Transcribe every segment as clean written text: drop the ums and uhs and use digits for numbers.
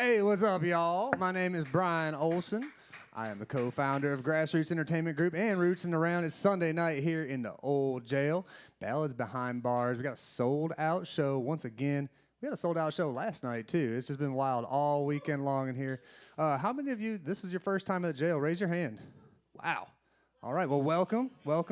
Hey, what's up, y'all? My name is Brian Olson. I am the co-founder of Grassroots Entertainment Group and Roots in the Round. It's Sunday night here in the old jail. Ballads behind bars. We got a sold-out show once again. We had a sold-out show last night, too. It's just been wild all weekend long in here. How many of you, this is your first time at jail? Raise your hand. Wow. All right, well, welcome. Well,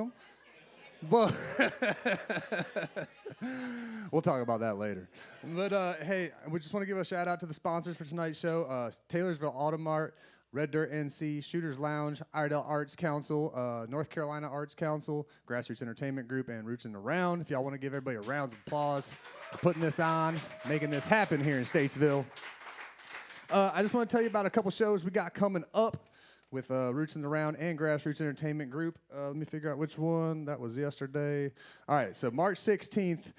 we'll talk about that later. But hey, we just want to give a shout out to the sponsors for tonight's show: Taylorsville Auto Mart, Red Dirt NC, Shooters Lounge, Iredell Arts Council, North Carolina Arts Council, Grassroots Entertainment Group, and Roots in the Round. If y'all want to give everybody a round of applause for putting this on, making this happen here in Statesville. I just want to tell you about a couple shows we got coming up with Roots in the Round and Grassroots Entertainment Group. Let me figure out which one. That was yesterday. All right, so March 16th,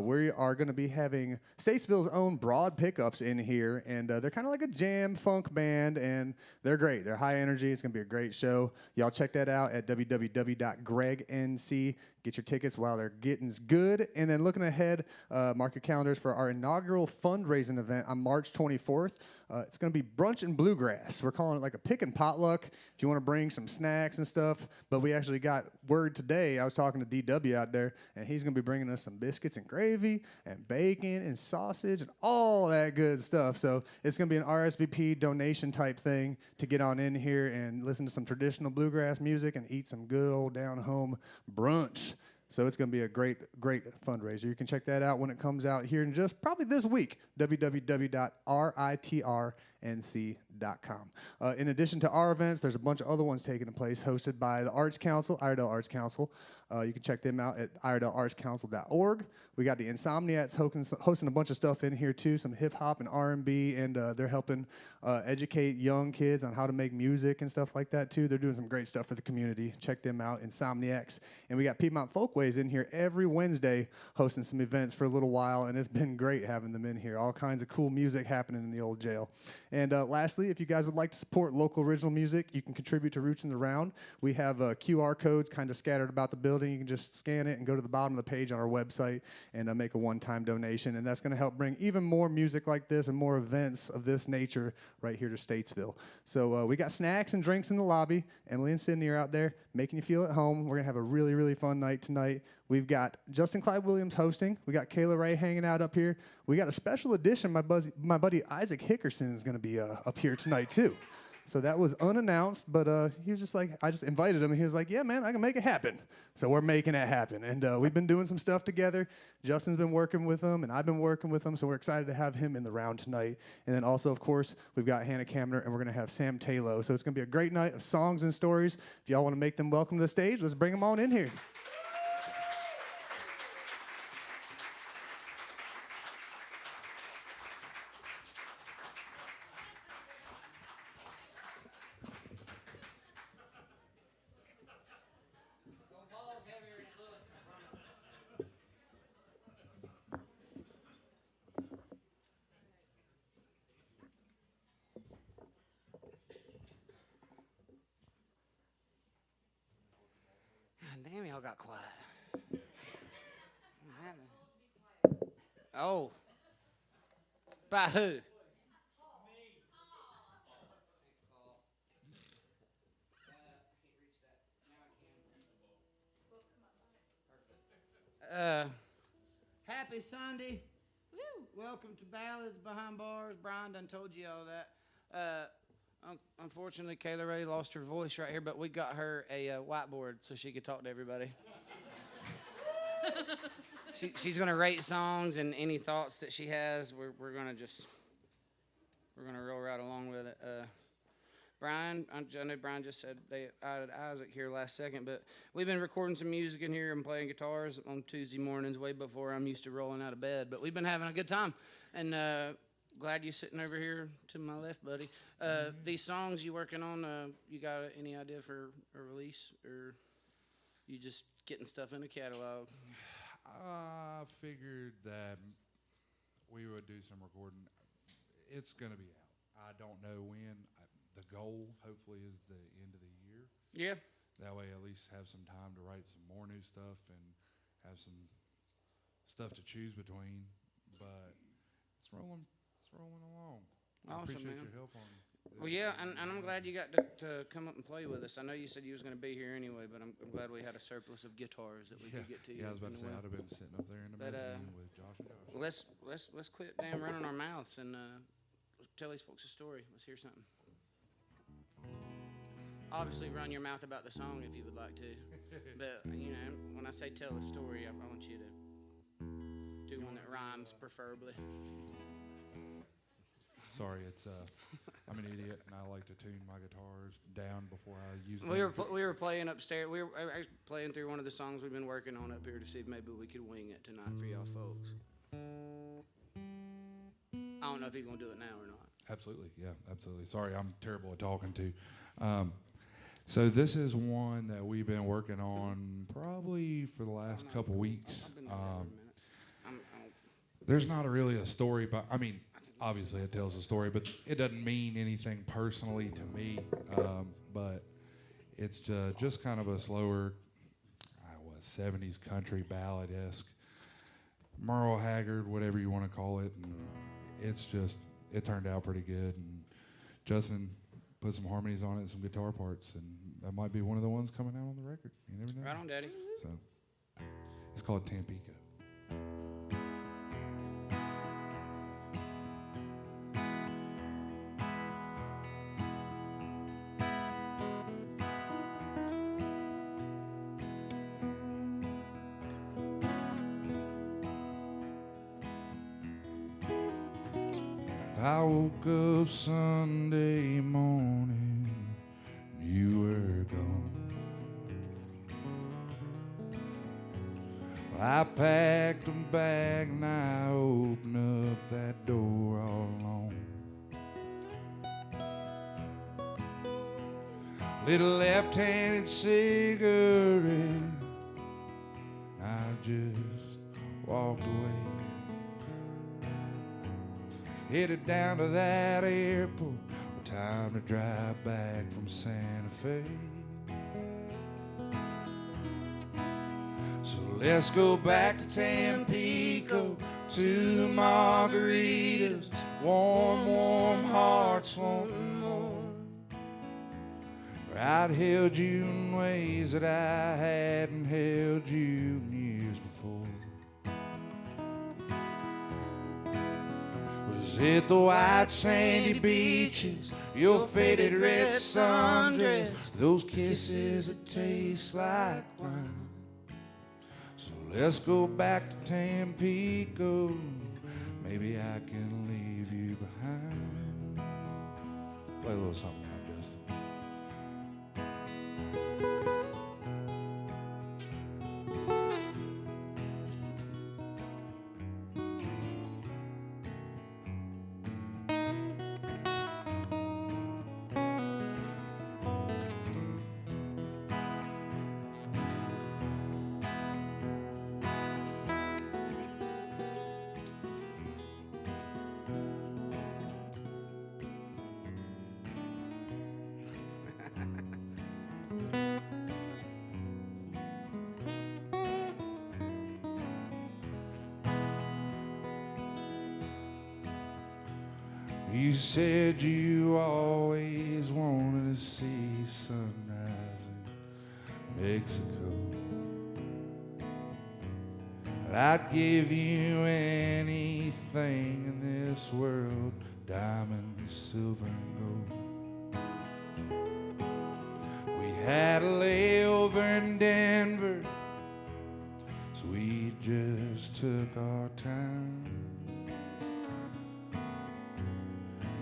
we are going to be having Statesville's own Broad Pickups in here, and they're kind of like a jam funk band, and they're great. They're high energy. It's going to be a great show. Y'all check that out at www.gregnc. Get your tickets while they're getting good. And then looking ahead, mark your calendars for our inaugural fundraising event on March 24th. It's going to be brunch and bluegrass. We're calling it like a pick and potluck if you want to bring some snacks and stuff. But we actually got word today. I was talking to DW out there, and he's going to be bringing us some biscuits and gravy and bacon and sausage and all that good stuff. So it's going to be an RSVP donation type thing to get on in here and listen to some traditional bluegrass music and eat some good old down-home brunch. So it's going to be a great fundraiser. You can check that out when it comes out here in just probably this week, www.ritrnc.com. In addition to our events, there's a bunch of other ones taking place hosted by the Arts Council, Iredell Arts Council. You can check them out at iredellartscouncil.org. We got the Insomniacs hosting a bunch of stuff in here too, some hip hop and R&B, and they're helping educate young kids on how to make music and stuff like that too. They're doing some great stuff for the community. Check them out, Insomniacs. And we got Piedmont Folkways in here every Wednesday hosting some events for a little while, and it's been great having them in here. All kinds of cool music happening in the old jail. And lastly, if you guys would like to support local original music, you can contribute to Roots in the Round. We have QR codes kind of scattered about the building. You can just scan it and go to the bottom of the page on our website and make a one-time donation. And that's going to help bring even more music like this and more events of this nature right here to Statesville. So we got snacks and drinks in the lobby. Emily and Sydney are out there making you feel at home. We're going to have a really, really fun night tonight. We've got Clyde Willams hosting. We got Kayla Ray hanging out up here. We got a special edition. My buddy Isaac Hickerson is going to be up here tonight too. So that was unannounced, but he was just like, I just invited him, and he was like, yeah, man, I can make it happen. So we're making it happen. And we've been doing some stuff together. Justin's been working with him, and I've been working with him, so we're excited to have him in the round tonight. And then also, of course, we've got Hannah Kaminer, and we're going to have Sam Tayloe. So it's going to be a great night of songs and stories. If y'all want to make them welcome to the stage, let's bring them on in here. Damn, y'all got quiet. Oh. By who? Happy Sunday. Woo. Welcome to Ballads Behind Bars. Brian done told you all that. Unfortunately, Kayla Ray lost her voice right here, but we got her a whiteboard so she could talk to everybody. She's going to rate songs, and any thoughts that she has, we're going to roll right along with it. Brian, I know Brian just said they added Isaac here last second, but we've been recording some music in here and playing guitars on Tuesday mornings way before I'm used to rolling out of bed, but we've been having a good time, and glad you're sitting over here to my left, buddy. These songs you working on, you got any idea for a release, or you just getting stuff in the catalog? I figured that we would do some recording. It's going to be out. I don't know when. The goal, hopefully, is the end of the year. Yeah. That way, at least have some time to write some more new stuff and have some stuff to choose between. But it's rolling along. I Awesome, appreciate man. your help on. Well, yeah, and I'm glad you got to come up and play with us. I know you said you was going to be here anyway, but I'm glad we had a surplus of guitars that we could get to you. Yeah, I was about to in say the I'd have been sitting up there in the But, mezzanine with Josh and Josh. let's quit damn running our mouths and tell these folks a story. Let's hear something. Obviously, run your mouth about the song if you would like to. But, you know, when I say tell a story, I want you to do one that rhymes, preferably. Sorry, it's I'm an idiot and I like to tune my guitars down before I use them. We were playing upstairs. I was playing through one of the songs we've been working on up here to see if maybe we could wing it tonight for y'all folks. I don't know if he's gonna do it now or not. Absolutely, yeah, absolutely. Sorry, I'm terrible at talking too. So this is one that we've been working on probably for the last couple weeks. I've been there for a minute. There's not really a story, but I mean, obviously it tells a story, but it doesn't mean anything personally to me. But it's just kind of a slower, 70s country ballad-esque, Merle Haggard, whatever you want to call it. And it turned out pretty good. And Justin put some harmonies on it and some guitar parts, and that might be one of the ones coming out on the record. You never know. Right on, Daddy. So it's called Tampico. I woke up Sunday morning, you were gone. I packed a bag and I opened up that door all alone. Lit a left-handed cigarette, I just walked away. Headed down to that airport, time to drive back from Santa Fe. So let's go back to Tampico, to margaritas, warm, warm hearts wanting more. Where I'd held you in ways that I hadn't held you in years before. Was it the white sandy beaches, your faded red sundress, those kisses that taste like wine? So let's go back to Tampico, maybe I can leave you behind. Play a little something now, Justin. You said you always wanted to see sunrise in Mexico. But I'd give you anything in this world, diamonds, silver, and gold. We had a layover in Denver, so we just took our time.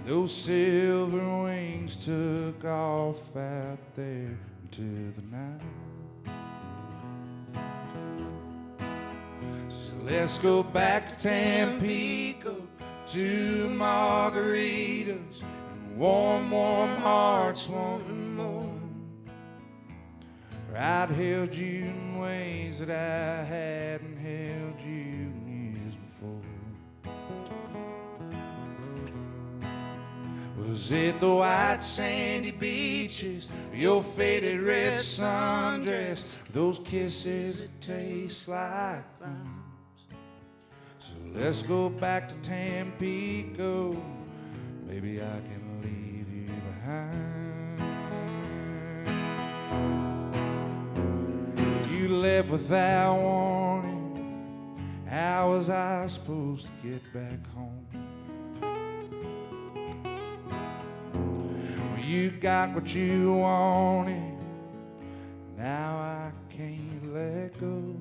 Those silver wings took off out there into the night. So let's go back to Tampico, to margaritas and warm, warm hearts wanting more. For I'd held you in ways that I hadn't held you in years before. Was it the white sandy beaches, your faded red sundress, those kisses that taste like limes? So let's go back to Tampico, maybe I can leave you behind. You left without warning. How was I supposed to get back home? Well, you got what you wanted. Now I can't let go.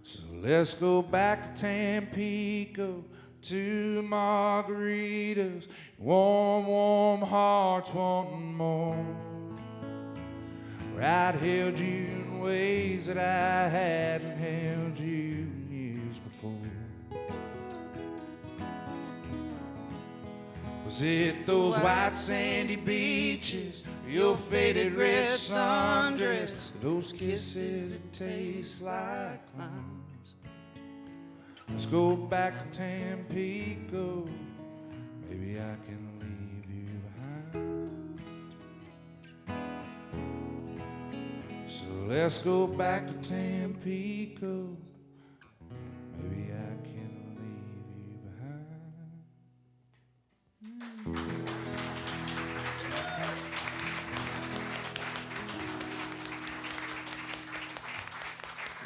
So let's go back to Tampico, to margaritas, warm, warm hearts wanting more. Where I'd held you in ways that I hadn't held you in years before. Was it those white sandy beaches, your faded red sundress, those kisses that taste like limes? Let's go back to Tampico, maybe I can leave you behind. So let's go back to Tampico, maybe I can leave you behind.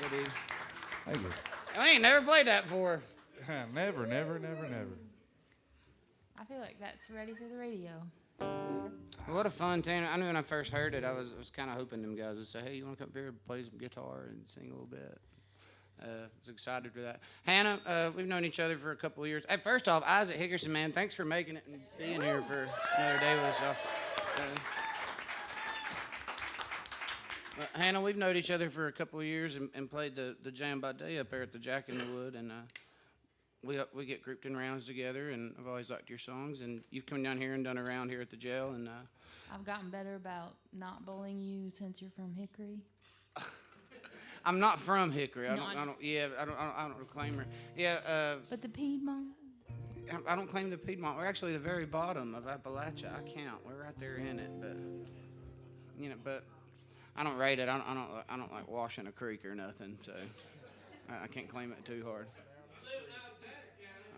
Good. Thank you. I ain't never played that before. Never. I feel like that's ready for the radio. What a fun tune. I knew when I first heard it, I was kind of hoping them guys would say, hey, you want to come up here and play some guitar and sing a little bit? I was excited for that. Hannah, we've known each other for a couple of years. Hey, first off, Isaac Hickerson, man, thanks for making it and being here for another day with us. Hannah, we've known each other for a couple of years and played the jam by day up there at the Jack in the Wood, and we get grouped in rounds together, and I've always liked your songs, and you've come down here and done a round here at the jail, and I've gotten better about not bullying you since you're from Hickory. I'm not from Hickory. I No, don't claim her. Yeah. But the Piedmont. I don't claim the Piedmont. We're actually the very bottom of Appalachia. I count. We're right there in it, but I don't rate it. I don't like washing a creek or nothing, so I can't claim it too hard.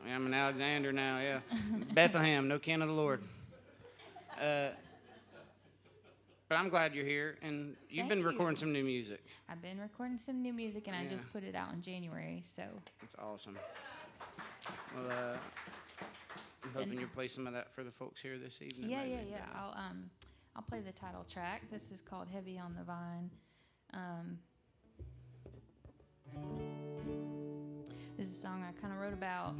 I'm in Alexander now, yeah. Bethlehem, no kin of the Lord. But I'm glad you're here, and you've been recording some new music. I've been recording some new music, and I just put it out in January, so. That's awesome. Well, I'm hoping you'll play some of that for the folks here this evening. Yeah. maybe. I'll play the title track. This is called Heavy on the Vine. This is a song I kind of wrote about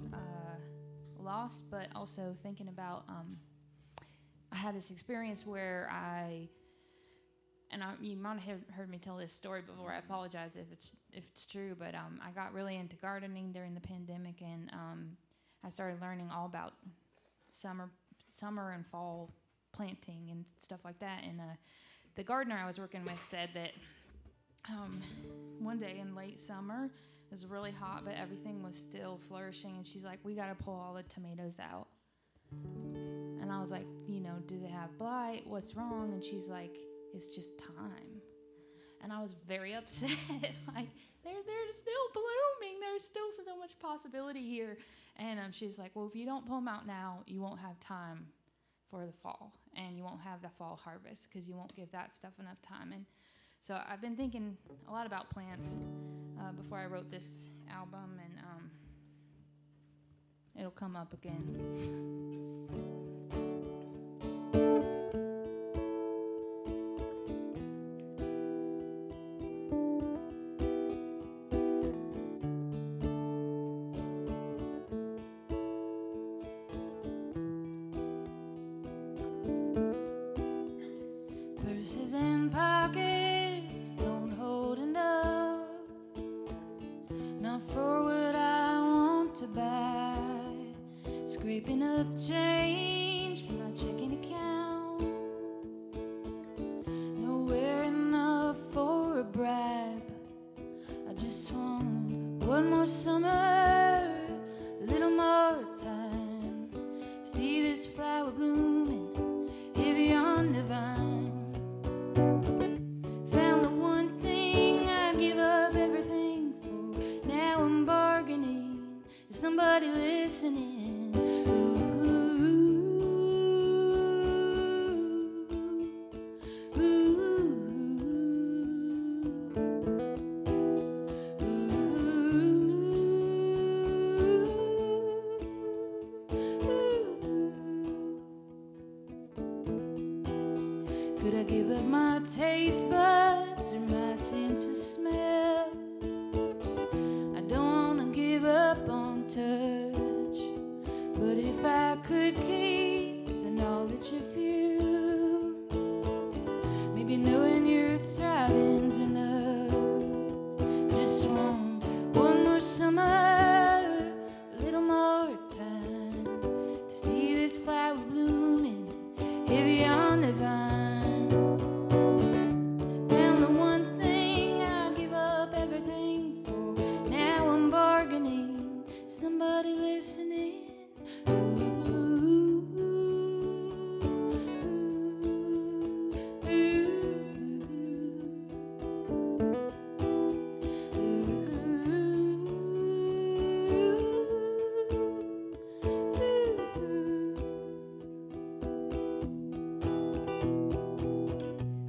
loss, but also thinking about I had this experience where you might have heard me tell this story before. I apologize if it's true, but I got really into gardening during the pandemic, and I started learning all about summer and fall planting and stuff like that. And the gardener I was working with said that one day in late summer, it was really hot, but everything was still flourishing, and she's like, we got to pull all the tomatoes out. And I was like, do they have blight? What's wrong? And she's like, it's just time. And I was very upset. Like, they're still blooming. There's still so much possibility here. And she's like, well, if you don't pull them out now, you won't have time for the fall, and you won't have the fall harvest because you won't give that stuff enough time. And so I've been thinking a lot about plants before I wrote this album, and it'll come up again. Purses and pockets don't hold enough, not for what I want to buy. Scraping up change from my checking account, nowhere enough for a bribe. I just want one more summer, a little more time. See this flower blooming heavy on the vine. Found the one thing I'd give up everything for. Now I'm bargaining. Is somebody listening? sense of smell. I don't wanna give up on touch, but if I could keep the knowledge of you, maybe knowing you're thriving's enough. Just want one more summer, a little more time to see this flower blooming heavy on the vine. Found the one thing I'd give up everything for. Now I'm bargaining, somebody listening.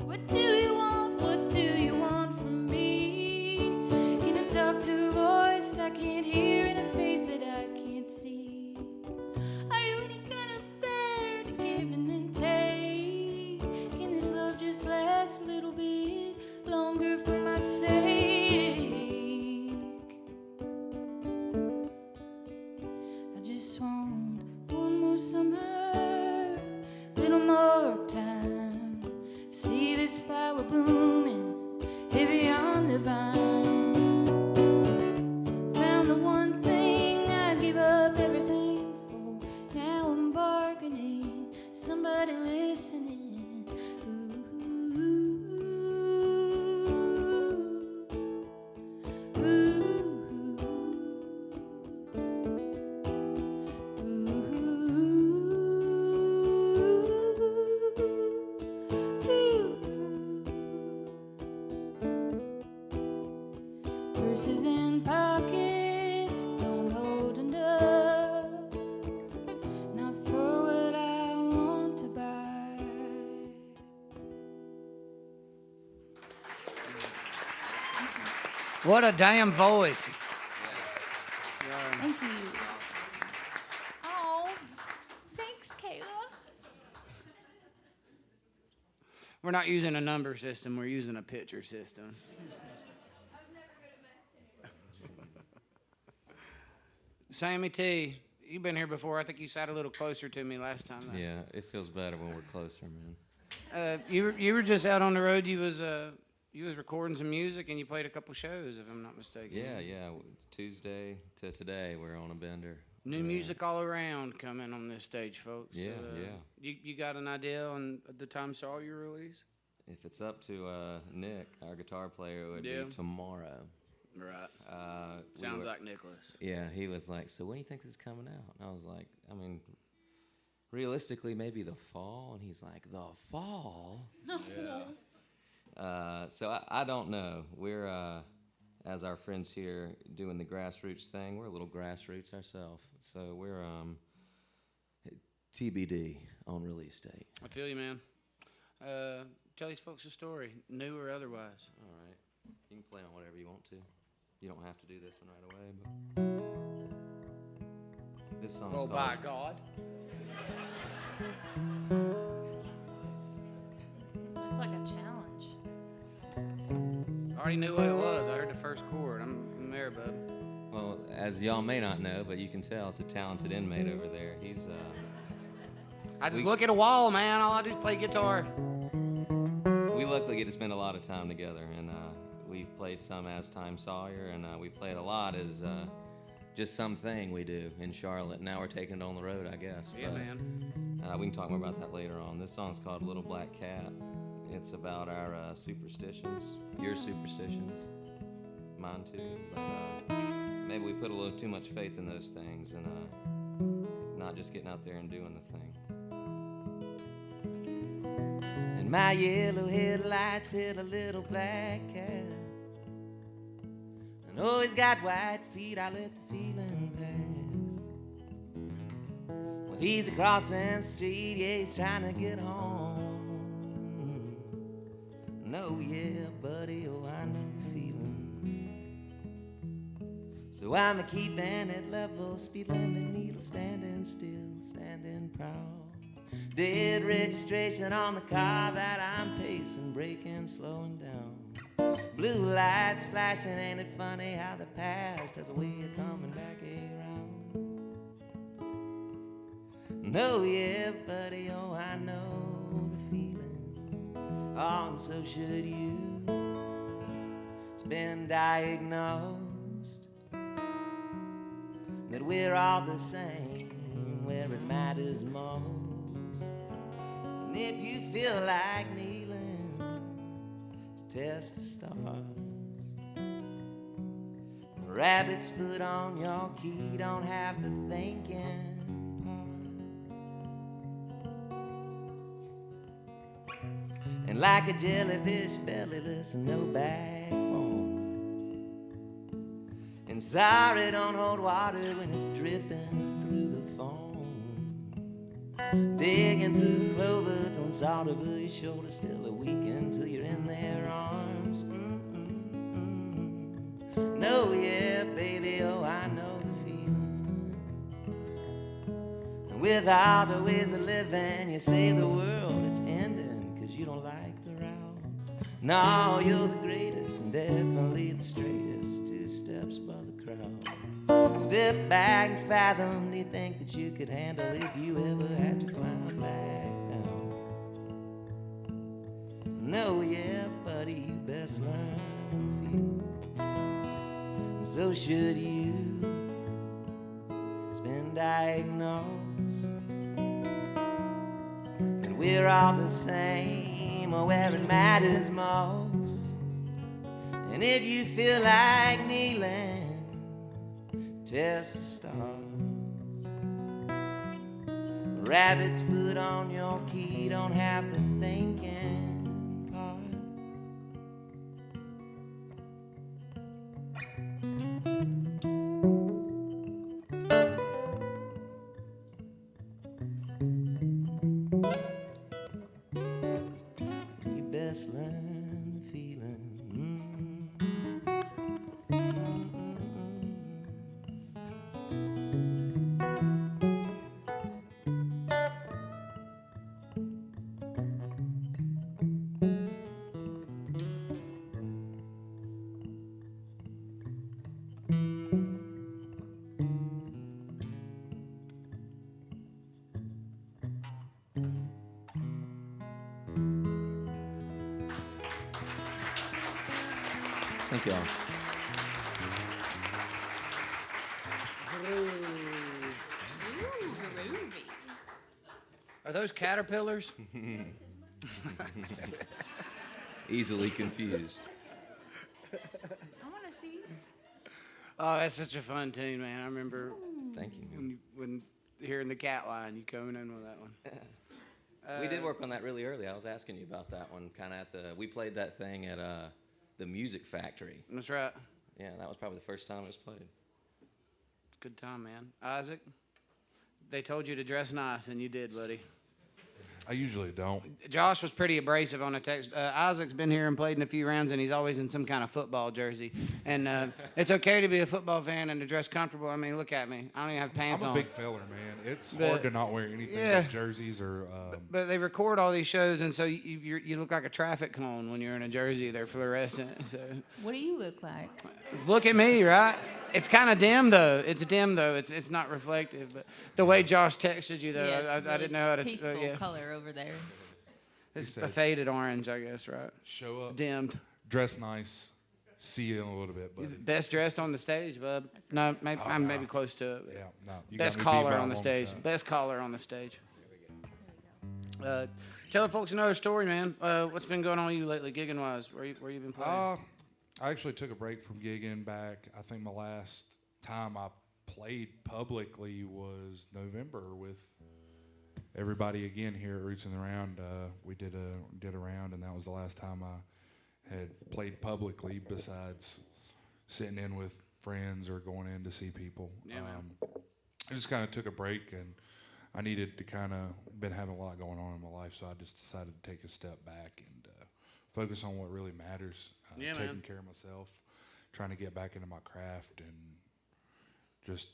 What do you want? What do you want from me? Can I talk to a voice I can't hear and a face that I can't see? Are you any kind of fair to give and then take? Can this love just last a little bit longer for my sake? I just want one more summer, little more time, see this flower blooming heavy on the vine. Found the one thing I'd give up everything for. Now I'm bargaining, somebody listening. Purses and pockets don't hold enough, not for what I want to buy. What a damn voice. Thank you. Oh, thanks, Kayla. We're not using a number system, we're using a picture system. Sammy T, you've been here before. I think you sat a little closer to me last time. Yeah, it feels better when we're closer, man. You were just out on the road. You was recording some music and you played a couple shows, if I'm not mistaken. Yeah. Tuesday to today, we're on a bender. New music all around coming on this stage, folks. Yeah. You got an idea on the time Sawyer release? If it's up to Nick, our guitar player, it would Yeah. be tomorrow. Right. Sounds like Nicholas. Yeah, he was like, so when do you think this is coming out? And I was like, I mean, realistically, maybe the fall. And he's like, the fall? No. So I don't know. We're, as our friends here, doing the grassroots thing. We're a little grassroots ourselves. So we're TBD on release date. I feel you, man. Tell these folks a story, new or otherwise. All right. You can play on whatever you want to. You don't have to do this one right away, but this song's called... by God. It's like a challenge. I already knew what it was. I heard the first chord. I'm there, bub. Well, as y'all may not know, but you can tell it's a talented inmate over there. He's, I just look at a wall, man. All I do is play guitar. we luckily get to spend a lot of time together, and we've played some as Time Sawyer, and we played a lot as just something we do in Charlotte. Now we're taking it on the road, I guess. Yeah, but, man. we can talk more about that later on. This song's called Little Black Cat. It's about our superstitions, your superstitions, mine too. But maybe we put a little too much faith in those things and not just getting out there and doing the thing. And my yellow headlights hit a little black cat. And oh, he's got white feet, I let the feeling pass. When he's crossing the street, yeah, he's trying to get home. No, yeah, buddy, oh, I know the feeling. So I'm keeping it level, speed limit needle, standing still, standing proud. Dead registration on the car that I'm pacing, braking, slowing down. Blue lights flashing, ain't it funny how the past has a way of coming back around? No, yeah, buddy, oh, I know the feeling. Oh, and so should you. It's been diagnosed that we're all the same where it matters most. And if you feel like kneeling to test the stars, rabbit's foot on your key, don't have the thinking part. And like a jellyfish bellyless and no backbone, and sorry don't hold water when it's dripping through the foam. Digging through clover, throwing salt over your shoulder, still a week until you're in their arms. No, yeah, baby, oh, I know the feeling. And with all the ways of living, you say the world it's ending 'cause you don't like the route. No, you're the greatest and definitely the straightest, 2 steps above the crowd. Step back and fathom, do you think that you could handle if you ever had to climb back down? No, yeah, buddy, you best learn to feel. So should you. It's been diagnosed that we're all the same or where it matters most. And if you feel like kneeling, test the stars. Rabbit's foot on your key, don't have the thinking part. You best learn the feeling. Thank y'all. Are those caterpillars? Easily confused. I want to see. Oh, that's such a fun tune, man. I remember Thank you. when hearing the cat line, you coming in with that one. We did work on that really early. I was asking you about that one, kind of we played that thing at the Music Factory. That's right. Yeah, that was probably the first time it was played. It's a good time, man. Isaac, they told you to dress nice, and you did, buddy. I usually don't. Josh was pretty abrasive on a text. Isaac's been here and played in a few rounds, and he's always in some kind of football jersey. And it's okay to be a football fan and to dress comfortable. I mean, look at me. I don't even have pants I'm a on. big feller, man. It's But- hard to not wear anything yeah. but jerseys or. But they record all these shows, and so you look like a traffic cone when you're in a jersey. They're fluorescent. So What do you look like? look at me, right? It's kind of dim though. It's dim though. It's not reflective. But the way Josh texted you though, Yeah, it's I didn't know how to. peaceful Yeah, color over there. it's said- a faded orange, I guess, right? Show up, Dimmed. dress nice, see you in a little bit, buddy. Best dressed on the stage, bub. No, maybe Oh, I'm no. maybe close to it. Yeah, no. You Best got me beat caller by a on the long stage. shot. Best caller on the stage. Tell the folks another story, man. What's been going on with you lately, gigging wise? Where you been playing? I actually took a break from gigging back. I think my last time I played publicly was November with everybody again here at Roots in the Round. We did a round, and that was the last time I had played publicly besides sitting in with friends or going in to see people. Yeah, man. I just kind of took a break, and I needed to kind of been having a lot going on in my life, so I just decided to take a step back and focus on what really matters. Yeah, taking man. care of myself, trying to get back into my craft, and just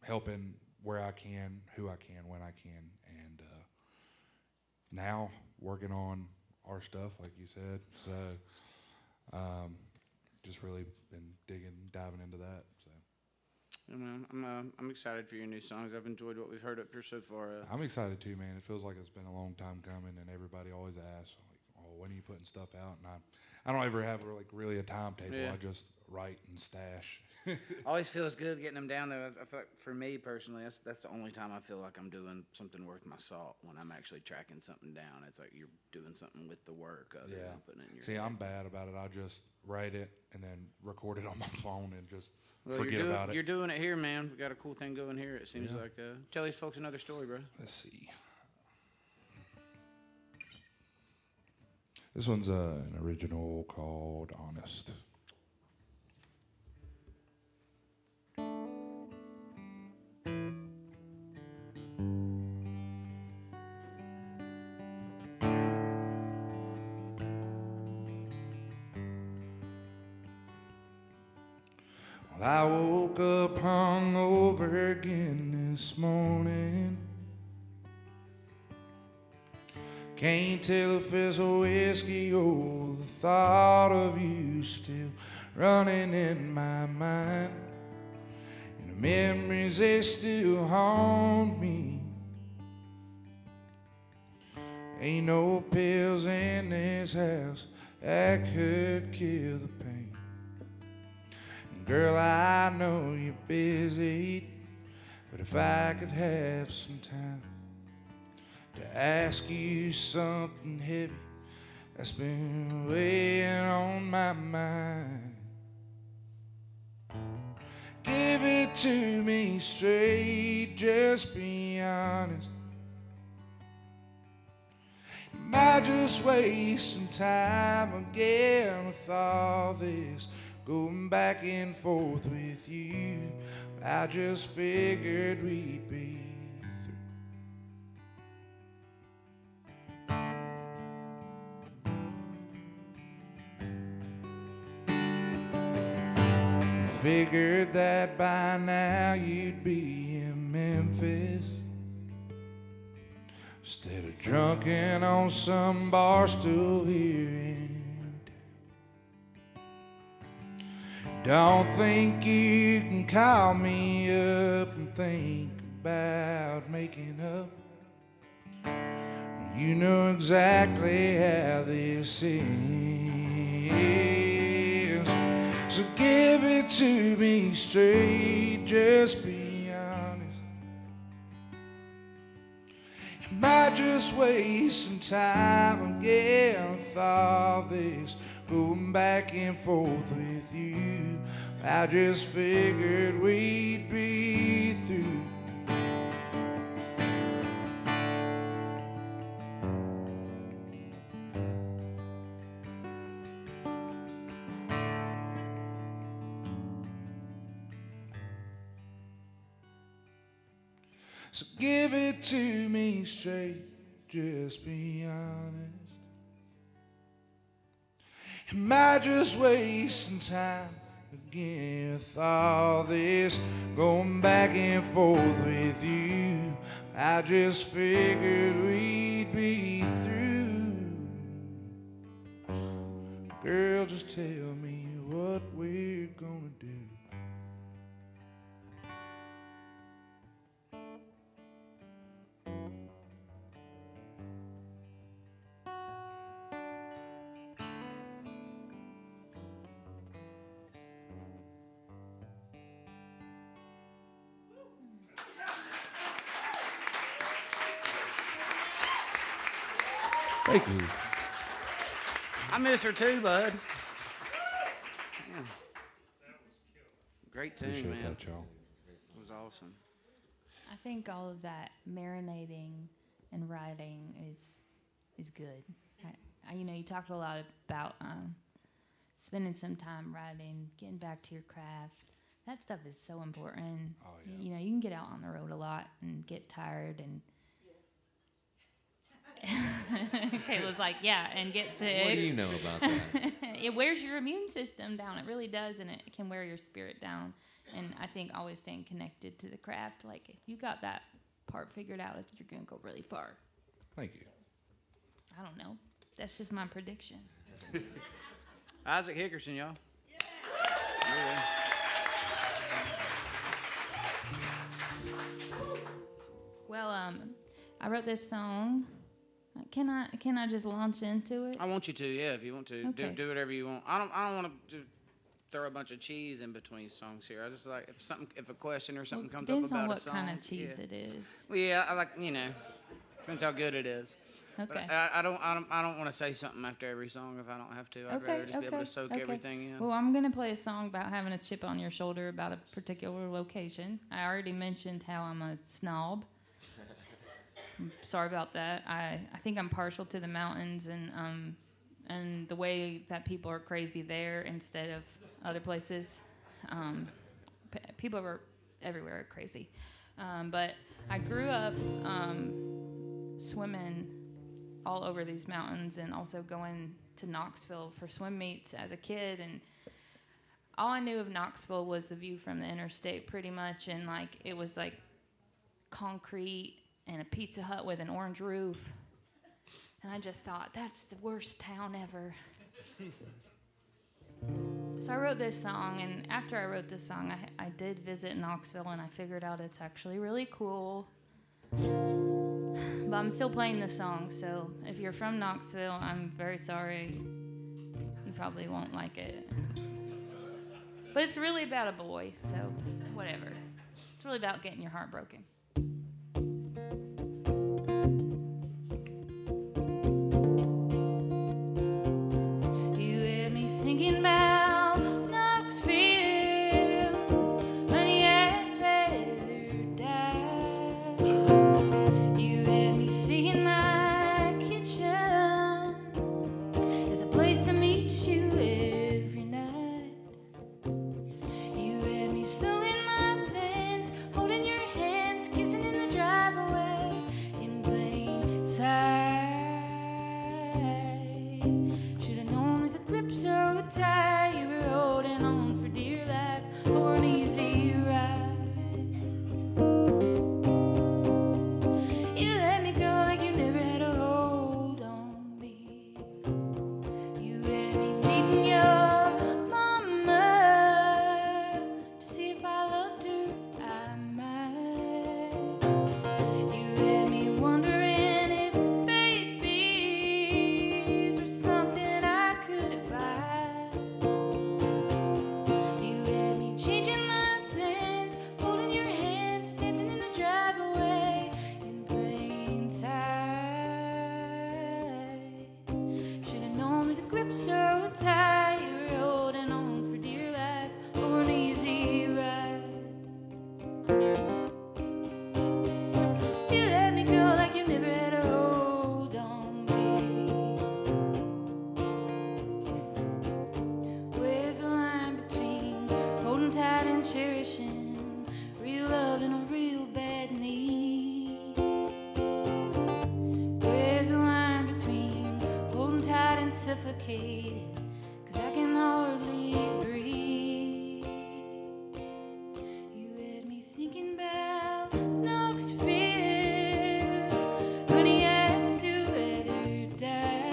helping where I can, who I can, when I can, and now working on our stuff, like you said. So Just really been diving into that. So Yeah, man, I'm excited for your new songs. I've enjoyed what we've heard up here so far. I'm excited too, man. It feels like it's been a long time coming, and everybody always asks, like, "Oh, when are you putting stuff out?" And I don't ever have really a timetable. Yeah. I just write and stash. Always feels good getting them down there. I feel like for me personally, that's the only time I feel like I'm doing something worth my salt, when I'm actually tracking something down. It's like you're doing something with the work other than putting it in your See, head. I'm bad about it. I just write it and then record it on my phone and just Well, forget about it. You're doing it here, man. We got a cool thing going here. It seems like. Tell these folks another story, bro. Let's see. This one's an original called Honest. Well, I woke up hungover again this morning. Can't tell if it's a whiskey or the thought of you still running in my mind. And the memories, they still haunt me. Ain't no pills in this house that could kill the pain. And girl, I know you're busy, but if I could have some time to ask you something heavy that's been weighing on my mind. Give it to me straight, just be honest. Am I just wasting time again with all this going back and forth with you? I just figured we'd be through. Figured that by now you'd be in Memphis, instead of drunken on some bar stool here in town. Don't think you can call me up and think about making up. You know exactly how this is. So give it to me straight, just be honest. Am I just wasting time again with all this going back and forth with you? I just figured we'd be through. So give it to me straight, just be honest. Am I just wasting time again with all this going back and forth with you? I just figured we'd be through. Girl, just tell me what we're gonna do. Thank you. I miss her too, bud. Yeah. Great tune, Appreciate man. that, y'all. It was awesome. I think all of that marinating and writing is good. You talked a lot about spending some time writing, getting back to your craft. That stuff is so important. Oh, yeah. You can get out on the road a lot and get tired and. Kayla's like, yeah, and get sick. What do you know about that? It wears your immune system down. It really does, and it can wear your spirit down. And I think always staying connected to the craft, like if you got that part figured out, you're gonna go really far. Thank you. I don't know. That's just my prediction. Isaac Hickerson, y'all. Yeah. Well, I wrote this song. Can I just launch into it? I want you to, yeah, if you want to. Okay. Do whatever you want. I don't want to throw a bunch of cheese in between songs here. I just like if a question or something comes up Depends about on a what song. kind of cheese yeah. it is. Well, yeah, I like depends how good it is. Okay. But I don't want to say something after every song if I don't have to. I'd rather just be able to soak everything in. Well, I'm gonna play a song about having a chip on your shoulder about a particular location. I already mentioned how I'm a snob. I'm sorry about that. I think I'm partial to the mountains and the way that people are crazy there instead of other places. People are everywhere are crazy. But I grew up swimming all over these mountains and also going to Knoxville for swim meets as a kid, and all I knew of Knoxville was the view from the interstate pretty much, and like it was like concrete and a Pizza Hut with an orange roof, and I just thought that's the worst town ever. So I wrote this song, and after I wrote this song I did visit Knoxville, and I figured out it's actually really cool. But I'm still playing the song, so if you're from Knoxville, I'm very sorry. You probably won't like it. But it's really about a boy, so whatever. It's really about getting your heart broken. You had me thinking about Knoxville, honey, I'd rather die. You had me seeing my kitchen as a place to meet you every night. You had me sewing my plans, holding your hands, kissing in the driveway in plain sight. Should've known with a grip so tight you were holding on for dear life or an easy ride. You let me go like you never had a hold on me. You had me meeting your mama to see if I loved her, I might. You had me wondering if babies were something I could buy. You had me changing my plans, holding your hands, dancing in the driveway in plain sight. Should've known with a grip so tight you were holding on for dear life or an easy ride. You let me go like you never had a hold on me. Where's the line between holding tight and cherishing real love and a real bad need? Where's the line between holding tight and suffocating? 'Cause I can hardly breathe. You had me thinking about Knoxville, honey, I'd still rather die.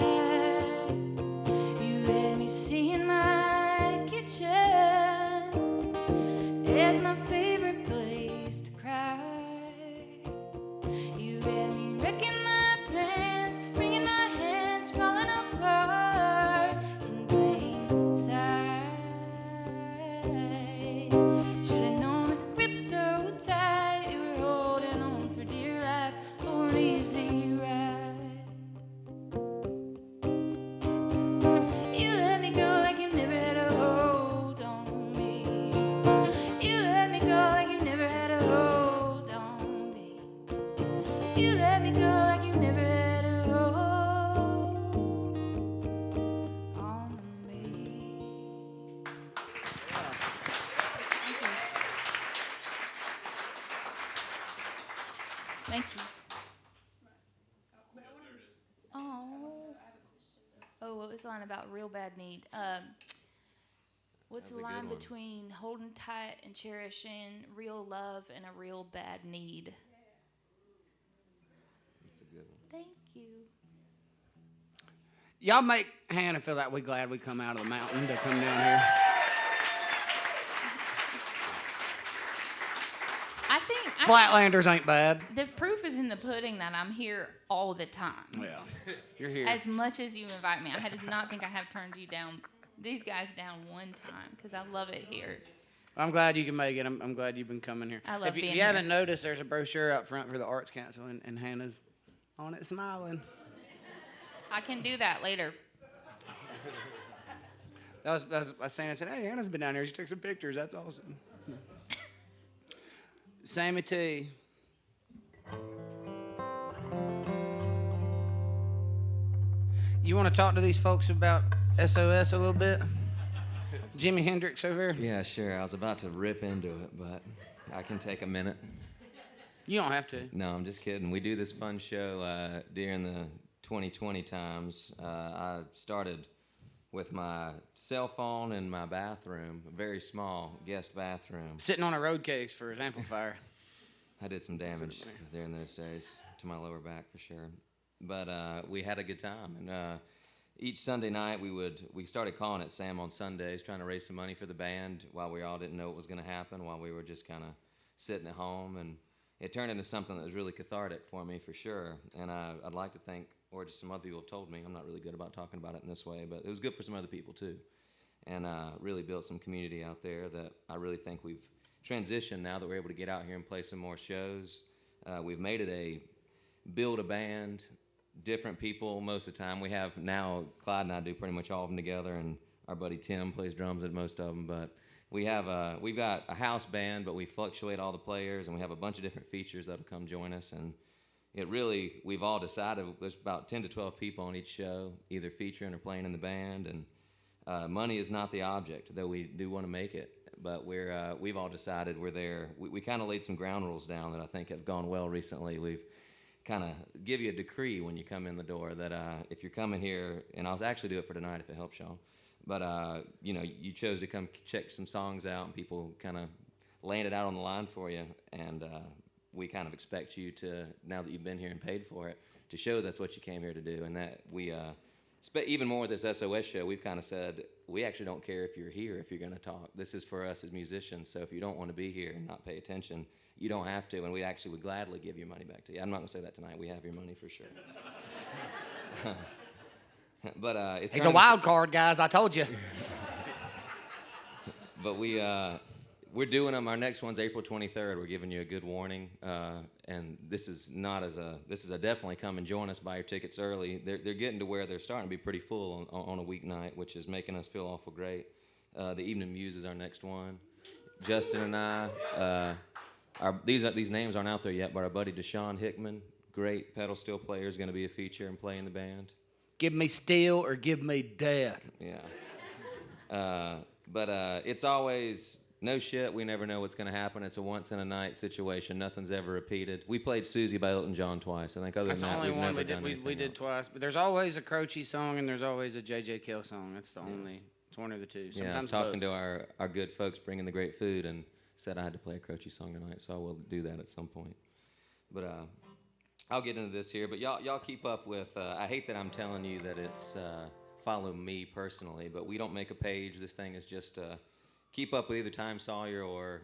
You had me seeing my kitchen as my favorite place to cry. You had me wrecking my plans, bringing my hands falling apart in plain sight. Should've known with a grip so tight you were holding on for dear life or an easy ride. You let me go like you never had a hold on me. You let me go like you never had a hold on me. You let me go like you never had a hold on me. Thank you. Oh. Oh, what was the line about real bad need? What's That's the a good line one. between holding tight and cherishing real love and a real bad need? That's a good one. Thank you. Y'all make Hannah feel like we glad we come out of the mountain to come down here. I think Flatlanders ain't bad. the proof is in the pudding that I'm here all the time. Yeah, you're here. As much as you invite me, I did not think I have turned these guys down one time because I love it here. I'm glad you can make it. I'm glad you've been coming here. I love if you, being if you haven't here. noticed, there's a brochure up front for the Arts Council, and Hannah's on it smiling. I can do that later. That was Santa said, hey, Hannah's been down here. She took some pictures. That's awesome. Sammy T. You want to talk to these folks about SOS a little bit? Jimi Hendrix over here? Yeah, sure. I was about to rip into it, but I can take a minute. You don't have to. No, I'm just kidding. We do this fun show during the 2020 times. I started with my cell phone in my bathroom, a very small guest bathroom. Sitting on a road case for his amplifier. I did some damage during those days to my lower back for sure. But we had a good time. And each Sunday night we started calling it Sam on Sundays, trying to raise some money for the band while we all didn't know what was going to happen, while we were just kind of sitting at home. And it turned into something that was really cathartic for me for sure. And I'd like to think, or just some other people have told me, I'm not really good about talking about it in this way, but it was good for some other people too. And really built some community out there that I really think we've transitioned now that we're able to get out here and play some more shows. We've made it a build a band, different people most of the time. We have now, Clyde and I do pretty much all of them together, and our buddy Tim plays drums at most of them, but we've got a house band, but we fluctuate all the players, and we have a bunch of different features that'll come join us. And we've all decided there's about 10 to 12 people on each show, either featuring or playing in the band. And money is not the object, though we do want to make it. But we've all decided we're there. We kind of laid some ground rules down that I think have gone well recently. We've kind of give you a decree when you come in the door that if you're coming here, and I'll actually do it for tonight if it helps y'all. But you chose to come check some songs out, and people kind of laying it out on the line for you. And we kind of expect you to, now that you've been here and paid for it, to show that's what you came here to do. And that we, even more with this SOS show, we've kind of said, we actually don't care if you're here, if you're going to talk. This is for us as musicians, so if you don't want to be here and not pay attention, you don't have to, and we actually would gladly give your money back to you. I'm not going to say that tonight. We have your money for sure. But it's a wild card, guys. I told you. But we're doing them. Our next one's April 23rd. We're giving you a good warning, and this is a definitely come and join us. Buy your tickets early. They're getting to where they're starting to be pretty full on a weeknight, which is making us feel awful great. The Evening Muse is our next one. Justin and I. These names aren't out there yet, but our buddy Deshaun Hickman, great pedal steel player, is going to be a feature and play in the band. Give me steel or give me death. Yeah. But it's always no shit. We never know what's going to happen. It's a once-in-a-night situation. Nothing's ever repeated. We played Susie by Elton John twice. I think other That's than the that, only we've one never done we did else. twice. But there's always a Croce song and there's always a J.J. Kill song. That's the only. It's one of the two. Sometimes Yeah, I was talking both. to our good folks bringing the great food and said I had to play a Croce song tonight, so I will do that at some point. But I'll get into this here. But y'all keep up with. I hate that I'm telling you that it's follow me personally, but we don't make a page. This thing is just keep up with either Time Sawyer or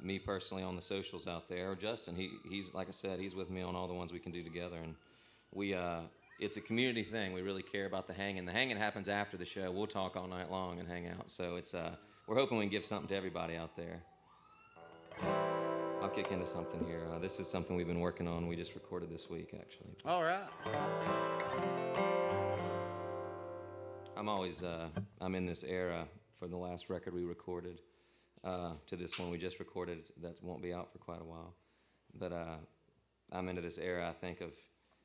me personally on the socials out there, or Justin. He's like I said, he's with me on all the ones we can do together, and we. It's a community thing. We really care about the hanging. The hanging happens after the show. We'll talk all night long and hang out. So it's we're hoping we can give something to everybody out there. I'll kick into something here. This is something we've been working on. We just recorded this week, actually. All right. I'm in this era from the last record we recorded to this one we just recorded that won't be out for quite a while. But I'm into this era, I think, of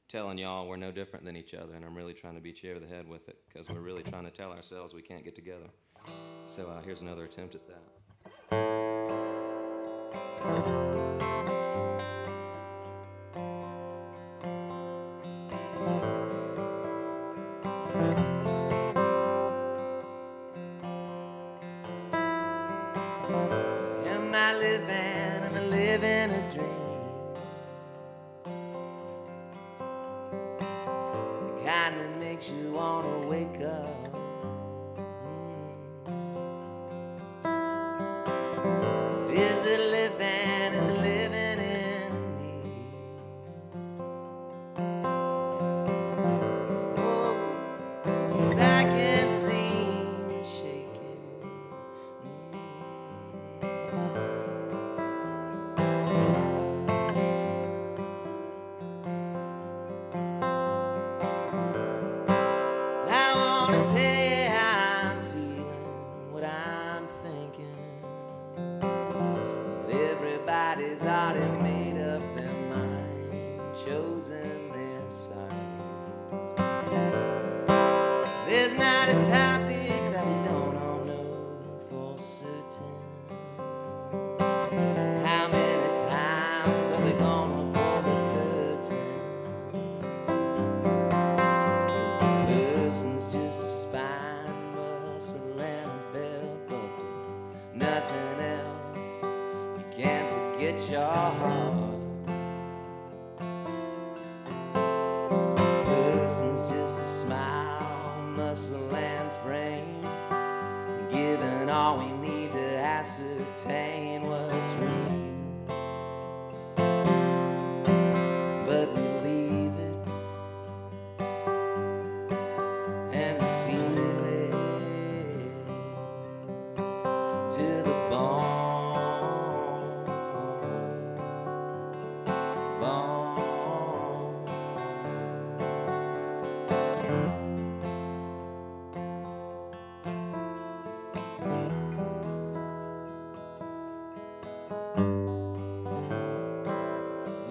telling y'all we're no different than each other, and I'm really trying to beat you over the head with it because we're really trying to tell ourselves we can't get together. So here's another attempt at that. Am I living a dream? The kind that makes you wanna wake up. Is it living? Is it living in me? Oh, 'cause I can't seem to shake it. I wanna tell you how I'm feeling, what I'm thinking. But everybody's already made up their mind, chosen their side. There's not a topic that we don't all know for certain. How many times are we gonna pull the curtain? This person's just a spine muscle and a belt buckle, nothing else. You can't forget your heart. Person's just a smile, muscle and frame, given all we need to ascertain what's real. But we leave it and we feel it to the bone, bone.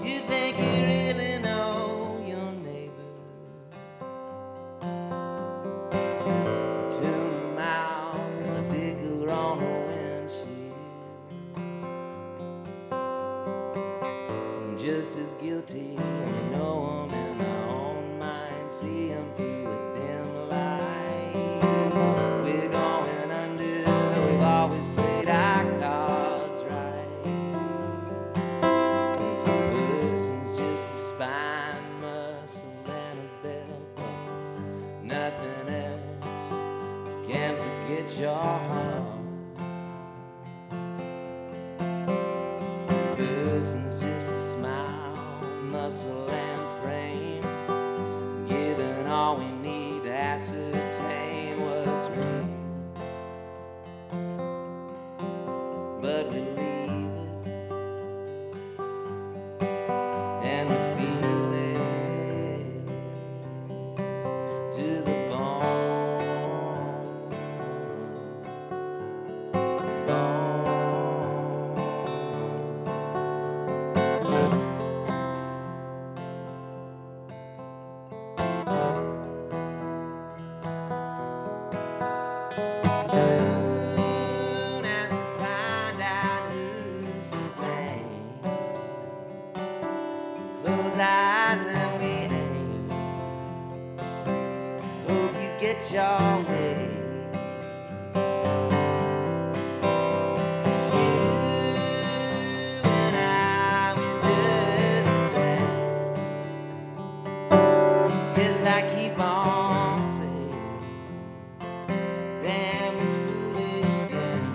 You think you really know your neighbor? Tune him out, a sticker on the windshield. I'm just as guilty, I know him in my own mind, see him through a dim light. We're going under, though we've always played our cards right. This person's just a spine, muscle, and a belt buckle, nothing else. Can't forget your heart. Person's just a smile, muscle, and frame, given all we need to ascertain what's real. But we leave it and we feel it to the bone, bone. Soon as we find out who's to blame, close our eyes and we aim. Hope you get your way. 'Cause you and I, we just sang. Yes, I keep on saying, damn this foolish game.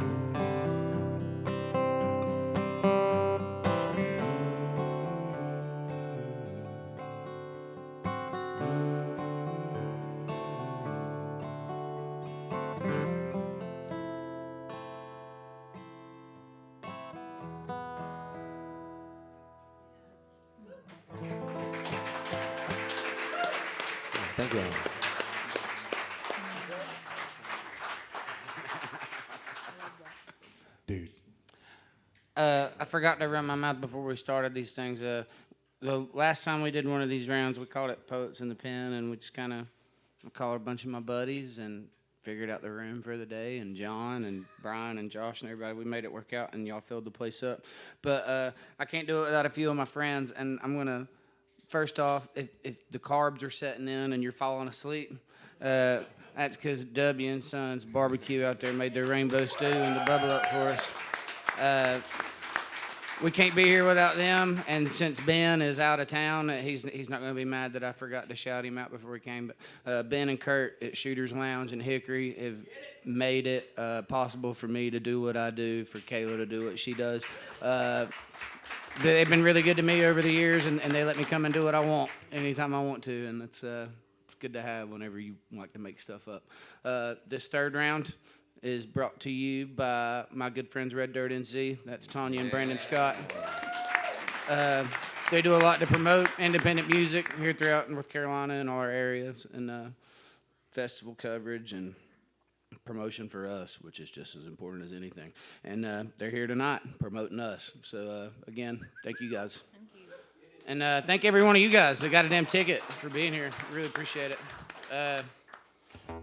Thank you. Dude. I forgot to run my mouth before we started these things. The last time we did one of these rounds, we called it Poets in the Pen, and we just kind of called a bunch of my buddies and figured out the room for the day, and John and Brian and Josh and everybody. We made it work out, and y'all filled the place up. But I can't do it without a few of my friends, and I'm going to, first off, if the carbs are setting in and you're falling asleep, that's because W and Sons Barbecue out there made their rainbow stew and the bubble up for us. we can't be here without them. And since Ben is out of town, he's not going to be mad that I forgot to shout him out before he came. But Ben and Kurt at Shooter's Lounge in Hickory have made it possible for me to do what I do, for Kayla to do what she does. They've been really good to me over the years, and they let me come and do what I want anytime I want to, and it's good to have whenever you like to make stuff up. This third round is brought to you by my good friends Red Dirt NC. That's Tanya and Brandon Scott. They do a lot to promote independent music here throughout North Carolina and all our areas, and festival coverage and promotion for us, which is just as important as anything. And they're here tonight promoting us. So, again, thank you guys. Thank you. And thank every one of you guys that got a damn ticket for being here. Really appreciate it.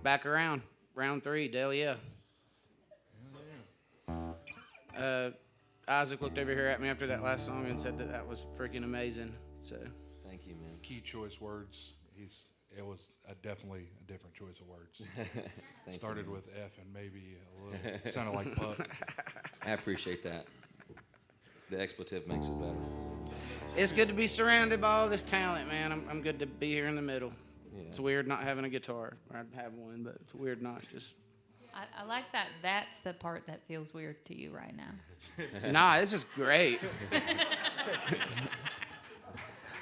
Back around. Round 3, Dale, yeah. Isaac looked over here at me after that last song and said that was freaking amazing. So Thank you, man. Key choice words. It was definitely a different choice of words. Thank Started you, man. with F and maybe a little sounded like puck. I appreciate that. The expletive makes it better. it's good to be surrounded by all this talent, man. I'm good to be here in the middle. Yeah. It's weird not having a guitar. I'd have one, but it's weird not just. I like that. That's the part that feels weird to you right now. Nah, this is great.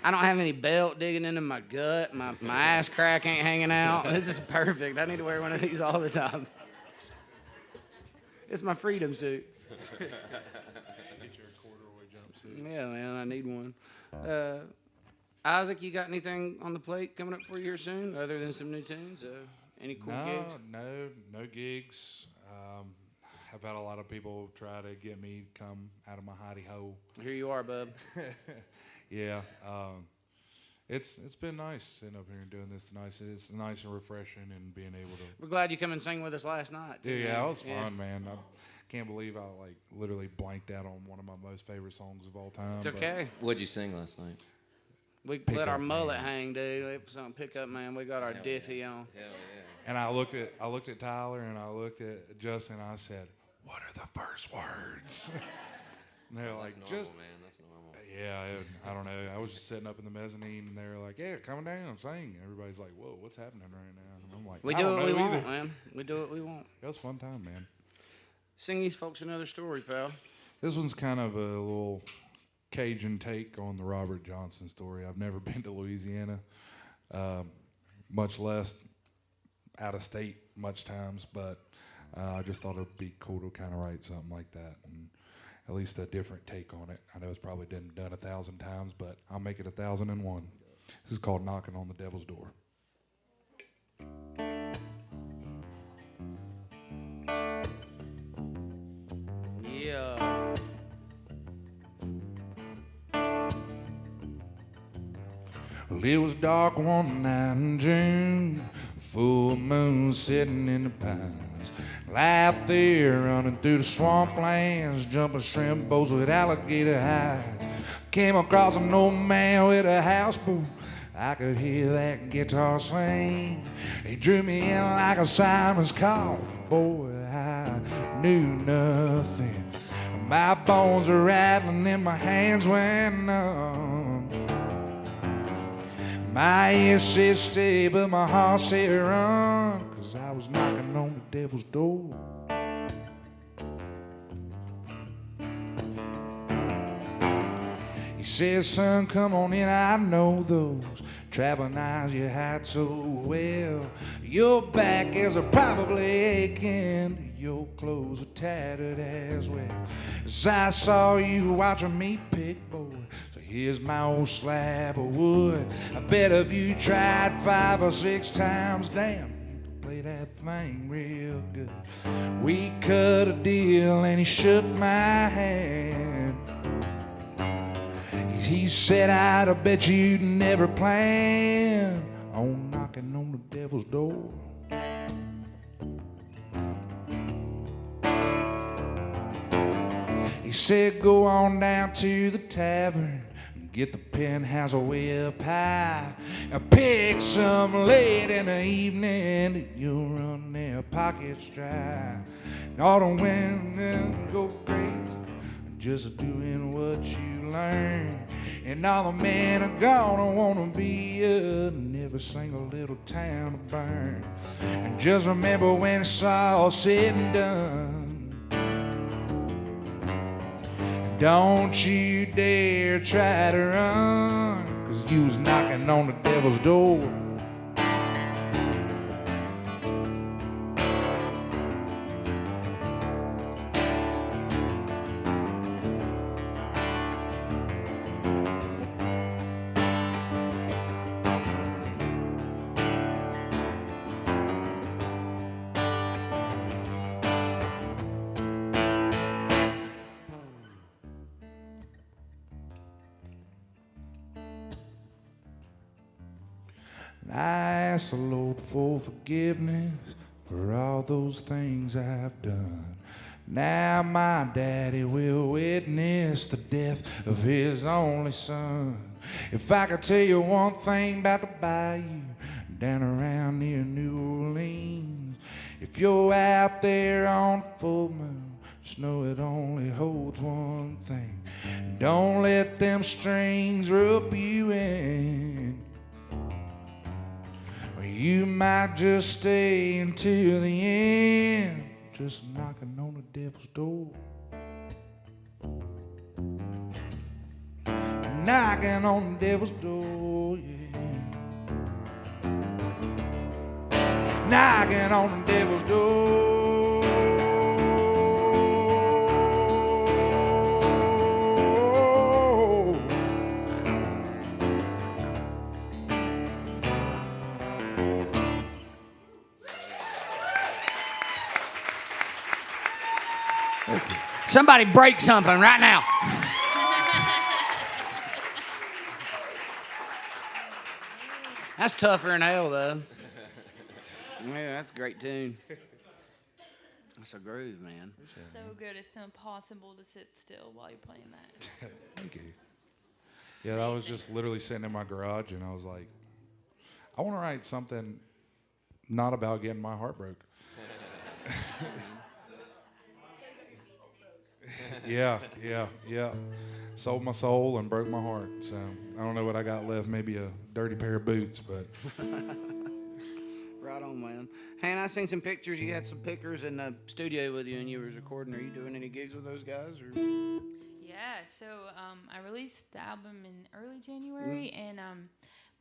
I don't have any belt digging into my gut. My ass crack ain't hanging out. This is perfect. I need to wear one of these all the time. It's my freedom suit. Get your corduroy jumpsuit. Yeah, man, I need one. Isaac, you got anything on the plate coming up for you here soon, other than some new tunes? Any cool gigs? No gigs. I've had a lot of people try to get me to come out of my hidey hole. Here you are, bub. Yeah, it's been nice sitting up here and doing this tonight. It's nice and refreshing and being able to. We're glad you come and sang with us last night. Too, Yeah, man. it was fun, man. I can't believe I literally blanked out on one of my most favorite songs of all time. It's okay. What'd you sing last night? We Pick let our up, mullet man. hang, dude. We put something pick up, man. We got our Hell diffie yeah. on. Hell yeah. And I looked at Tyler and I looked at Justin and I said, "What are the first words?" And they're like, That's normal, "Just." man. That's normal. Yeah, I don't know. I was just sitting up in the mezzanine, and they were like, "Yeah, coming down, sing." Everybody's like, "Whoa, what's happening right now?" And I'm like, We "I do don't what we know want, either." man. We do what we want. It was a fun time, man. Sing these folks another story, pal. This one's kind of a little Cajun take on the Robert Johnson story. I've never been to Louisiana, much less out of state much times, but I just thought it would be cool to kind of write something like that, and at least a different take on it. I know it's probably been done 1,000 times, but I'll make it 1,001. This is called Knocking on the Devil's Door. Yeah. Well, it was dark one night in June, full moon sitting in the pines. Out there running through the swamplands, jumping shrimp boats with alligator hides. Came across an old man with a houseboat. I could hear that guitar sing. He drew me in like a siren's call. Boy, I knew nothing. My bones are rattling and my hands went numb. My ears said stay, but my heart said run, 'cause I was knocking on the devil's door. He said, son, come on in, I know those traveling eyes you had so well. Your back is probably aching, your clothes are tattered as well. As I saw you watching me pick, boy, so here's my old slab of wood. I bet if you tried 5 or 6 times, damn, you could play that thing real good. We cut a deal and he shook my hand. He said, I'd bet you'd never plan on knocking on the devil's door. He said, go on down to the tavern and get the penthouse way up high. And pick some late in the evening, you'll run their pockets dry. And all the women go crazy, just doing what you learn. And all the men are gonna wanna be you, and every single little town to burn. And just remember when it's all said and done, don't you dare try to run, 'cause you was knocking on the devil's door. And I ask the Lord for forgiveness for all those things I've done. Now my daddy will witness the death of his only son. If I could tell you one thing about the bayou down around near New Orleans, if you're out there on full moon, just know it only holds one thing. Don't let them strings rope you in. You might just stay until the end, just knocking on the devil's door. Knocking on the devil's door, yeah. Knocking on the devil's door. Somebody break something right now. That's tougher than hell, though. Yeah, that's a great tune. That's a groove, man. So good, it's impossible to sit still while you're playing that. Thank you. Yeah, I was just literally sitting in my garage, and I was like, I want to write something not about getting my heart broke. Yeah. Sold my soul and broke my heart. So I don't know what I got left. Maybe a dirty pair of boots, but. Right on, man. Hannah, I seen some pictures. You had some pickers in the studio with you, and you was recording. Are you doing any gigs with those guys? Or? Yeah, so I released the album in early January, and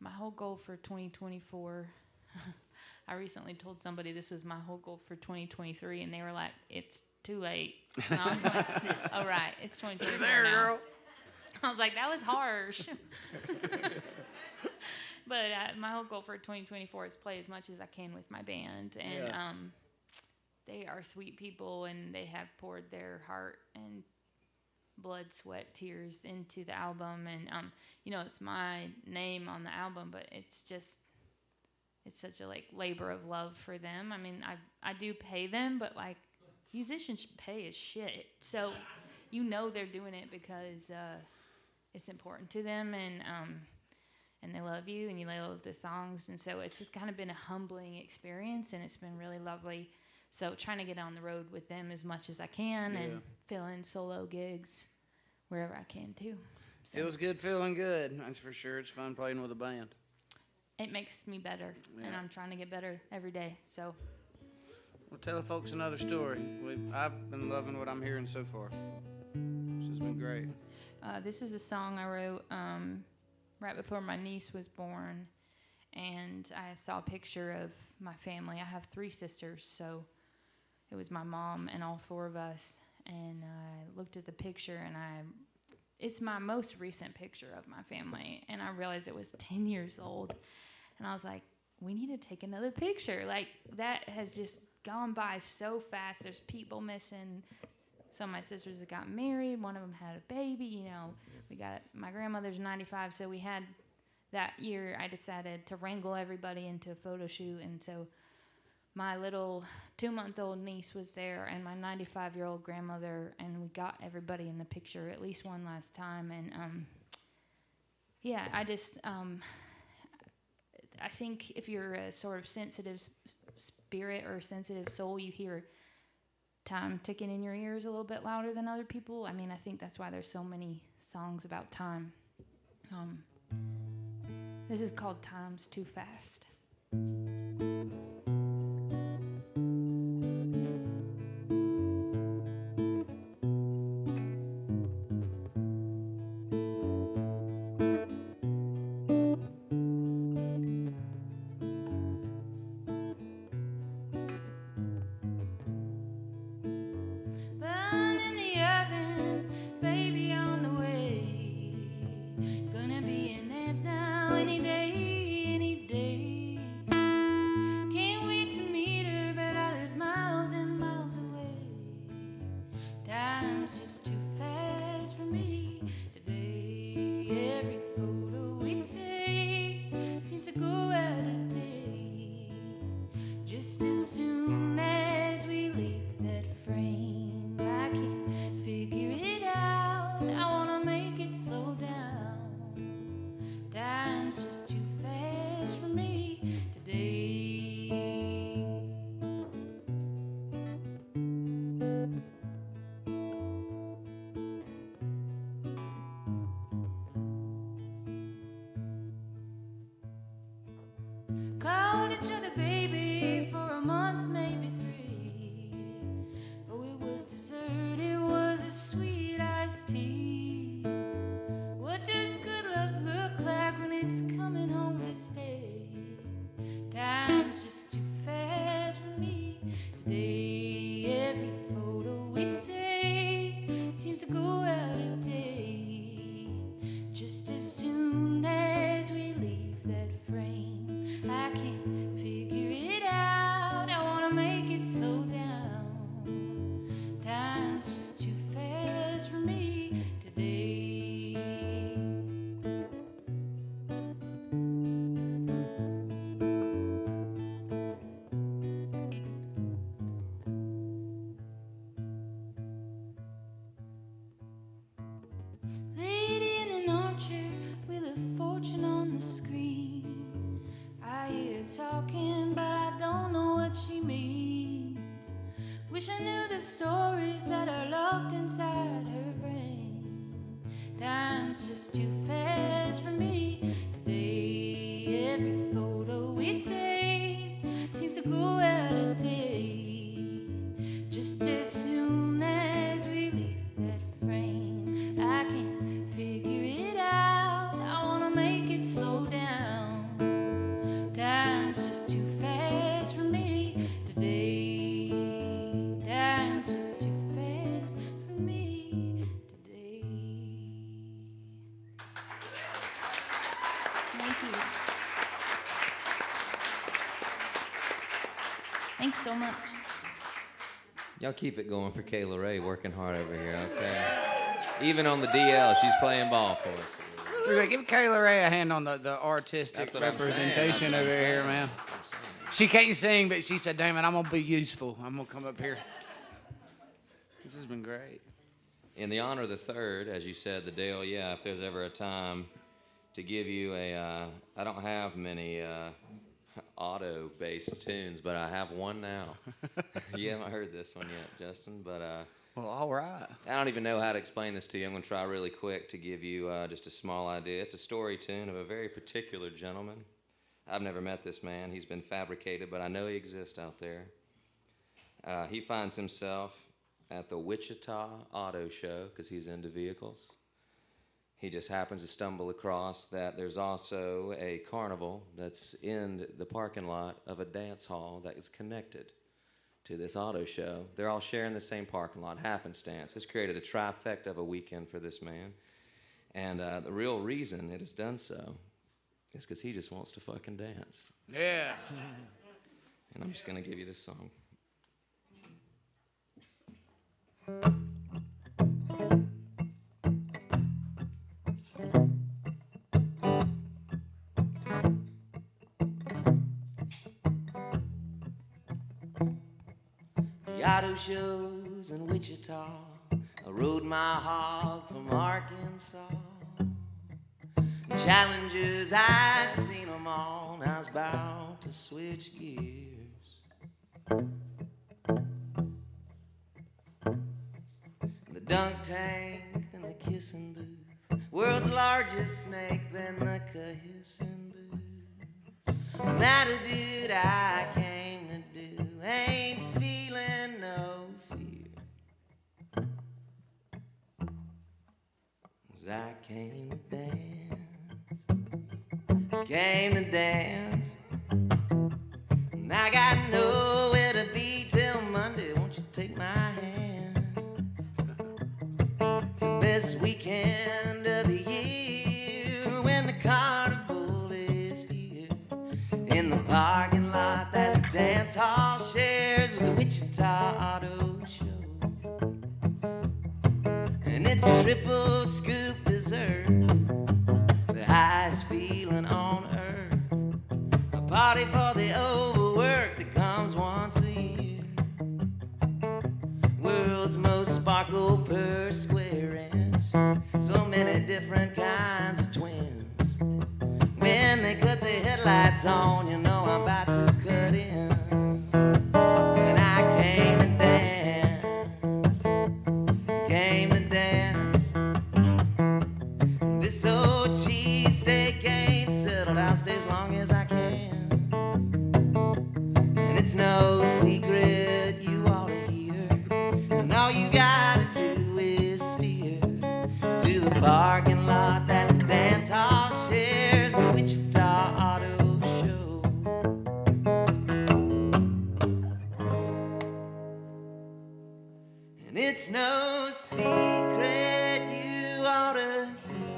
my whole goal for 2024, I recently told somebody this was my whole goal for 2023, and they were like, it's too late. And I was like, all right, it's 2024 There, now. girl. I was like, that was harsh. But my whole goal for 2024 is play as much as I can with my band. And they are sweet people, and they have poured their heart and blood, sweat, tears into the album. And, it's my name on the album, but it's such a, labor of love for them. I mean, I do pay them, but, musicians pay as shit. So, they're doing it because it's important to them, and they love you, and you love the songs. And so it's just kind of been a humbling experience, and it's been really lovely. So trying to get on the road with them as much as I can and fill in solo gigs wherever I can, too. So Feels good feeling good. That's for sure. It's fun playing with a band. it makes me better, and I'm trying to get better every day. So. Well, tell the folks another story. I've been loving what I'm hearing so far. This has been great. This is a song I wrote right before my niece was born, and I saw a picture of my family. I have 3 sisters, so it was my mom and all 4 of us, and I looked at the picture, and it's my most recent picture of my family, and I realized it was 10 years old, and I was like, we need to take another picture. That has just gone by so fast. There's people missing. Some of my sisters that got married. One of them had a baby. My grandmother's 95, so we had that year. I decided to wrangle everybody into a photo shoot, and so my little 2-month-old niece was there, and my 95-year-old grandmother, and we got everybody in the picture at least one last time. And I think if you're a sort of sensitive spirit or sensitive soul, you hear time ticking in your ears a little bit louder than other people. I mean, I think that's why there's so many songs about time. This is called Time's Too Fast. Called each other baby for a month, maybe 3. Oh, it was dessert, it was a sweet iced tea. What does good love look like when it's coming home to stay? Time's just too fast for me today. Every photo we take seems to go out of date. Just as soon as we leave that frame, I can't figure it out. I wanna make it slow down. Time's just too fast for me today. Lady in an armchair with a fortune on the screen. I hear her talking, but I don't know what she means. Wish I knew the stories that are locked inside her brain. Time's just too fast for me today. Every photo we take seems to go out of date. Just as soon as we leave that frame, I can't figure it out. I wanna make it slow down. Time's just too fast for me today. Time's just too fast for me today. Thank you. Thanks so much. Y'all keep it going for Kayla Ray, working hard over here, okay? Even on the DL, she's playing ball for us. We're gonna give Kayla Ray a hand on the artistic That's what I'm saying. representation That's over what I'm here, saying. man. That's what I'm saying. She can't sing, but she said, damn it, I'm gonna be useful. I'm gonna come up here. This has been great. In the honor of the third, as you said, the Dale, yeah, if there's ever a time to give you a, I don't have many auto-based tunes, but I have one now. You haven't heard this one yet, Justin, but Well, all right. I don't even know how to explain this to you. I'm going to try really quick to give you just a small idea. It's a story tune of a very particular gentleman. I've never met this man. He's been fabricated, but I know he exists out there. He finds himself at the Wichita Auto Show because he's into vehicles. He just happens to stumble across that there's also a carnival that's in the parking lot of a dance hall that is connected to this auto show. They're all sharing the same parking lot, happenstance. It's created a trifecta of a weekend for this man. And the real reason it has done so is because he just wants to fucking dance. Yeah. And I'm just going to give you this song. The auto shows in Wichita. I rode my hog from Arkansas. Challengers, I'd seen them all, and I was about to switch gears. tank than the kissing booth. World's largest snake than the kissing booth. Now the dude I came to do ain't feeling no fear. 'Cause I came to dance, and I got nowhere to be till Monday. Won't you take my hand? It's the best weekend of the year when the carnival is here. In the parking lot that the dance hall shares with the Wichita Auto Show. And it's a triple scoop dessert, the highest feeling on earth. A party for the overworked that comes once a year. World's most sparkle per square inch. So many different kinds of twins. When they cut the headlights on, you know I'm about to cut in. And I came to dance. This old cheesesteak ain't settled. I'll stay as long as I can. And it's no secret you ought to hear. And all you gotta do is steer to the parking lot that the dance hall shares, the Wichita Auto Show. And it's no secret you ought to hear.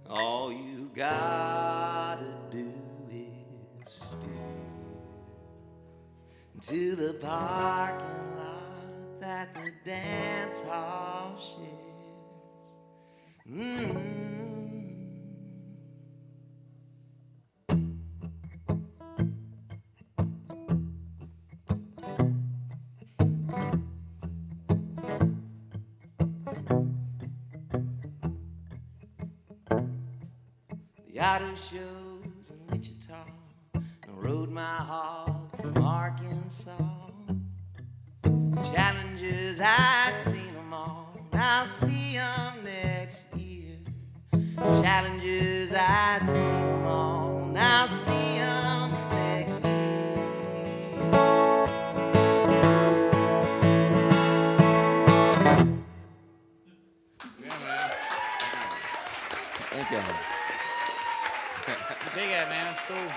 All you gotta do is steer to the parking lot that the dance hall shares. The auto shows in Wichita, I rode my hog from Arkansas. Challenges, I'd seen them all, I'll see them next year. Challenges, I'd seen them all, I'll see them next year. Yeah, man. Thank you. Big at man, that's cool.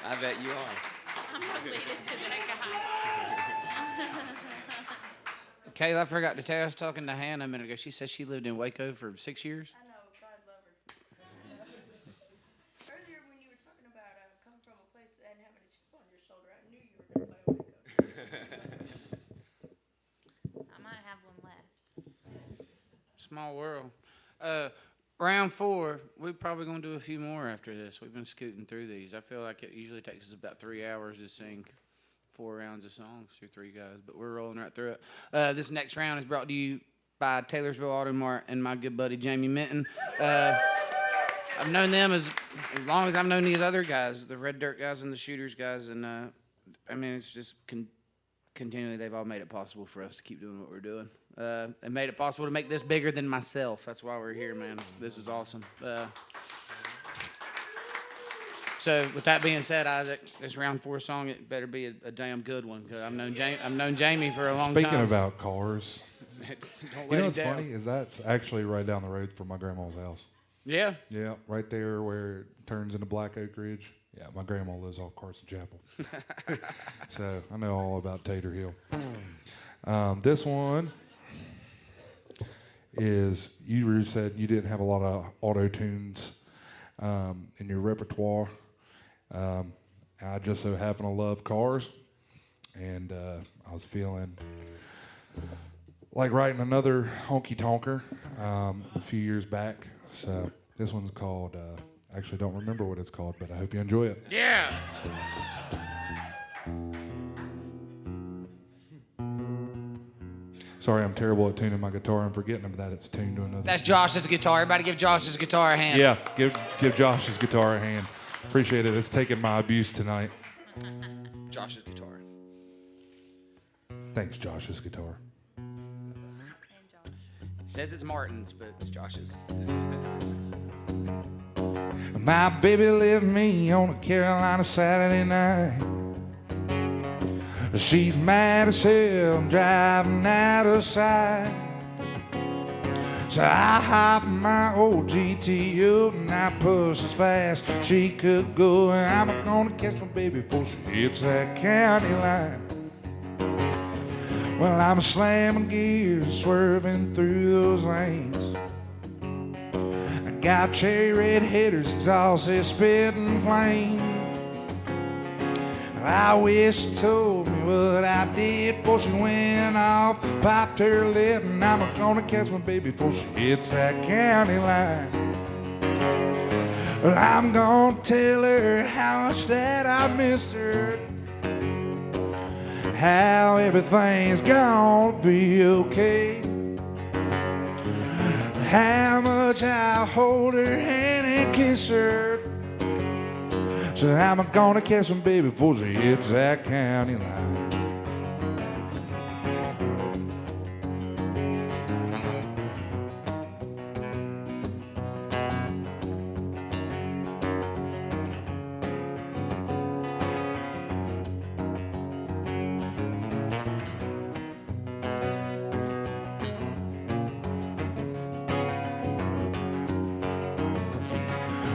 I bet you are. I'm related to that guy. Kayla, I forgot to tell you, I was talking to Hannah a minute ago. She said she lived in Waco for 6 years. I know, God love her. Earlier when you were talking about coming from a place and having a chip on your shoulder, I knew you were going to play Waco. I might have one left. Small world. Round 4, we're probably going to do a few more after this. We've been scooting through these. I feel like it usually takes us about 3 hours to sing 4 rounds of songs through 3 guys, but we're rolling right through it. This next round is brought to you by Taylorsville Auto Mart and my good buddy Jamie Minton. I've known them as long as I've known these other guys, the Red Dirt guys and the Shooters guys, and I mean, it's just continually they've all made it possible for us to keep doing what we're doing. They made it possible to make this bigger than myself. That's why we're here, man. This is awesome. So with that being said, Isaac, this round 4 song, it better be a damn good one, because I've known Jamie for a long time. Speaking about cars, Don't you let know him what's down. funny is that's actually right down the road from my grandma's house. Yeah. Yeah, right there where it turns into Black Oak Ridge. Yeah, my grandma lives off Carson Chapel. So I know all about Tater Hill. This one is, you said you didn't have a lot of auto tunes in your repertoire. I just so happen to love cars, and I was feeling like writing another honky tonker a few years back. So this one's called, actually don't remember what it's called, but I hope you enjoy it. Yeah. Sorry, I'm terrible at tuning my guitar and forgetting that it's tuned to another. That's Josh's guitar. Everybody give Josh's guitar a hand. Yeah, give Josh's guitar a hand. Appreciate it. It's taking my abuse tonight. Josh's guitar. Thanks, Josh's guitar. It says it's Martin's, but it's Josh's. My baby left me on a Carolina Saturday night. She's mad as hell, driving out of sight. So I hop in my old GTO and I push as fast as she could go. And I'm gonna catch my baby before she hits that county line. Well, I'm slamming gears, swerving through those lanes. I got cherry red headers, exhaust is spitting flames. I wish she told me what I did before she went off, popped her lip, and I'm gonna catch my baby before she hits that county line. Well, I'm gonna tell her how much that I missed her, how everything's gonna be okay, how much I'll hold her hand and kiss her. So I'm gonna catch my baby before she hits that county line.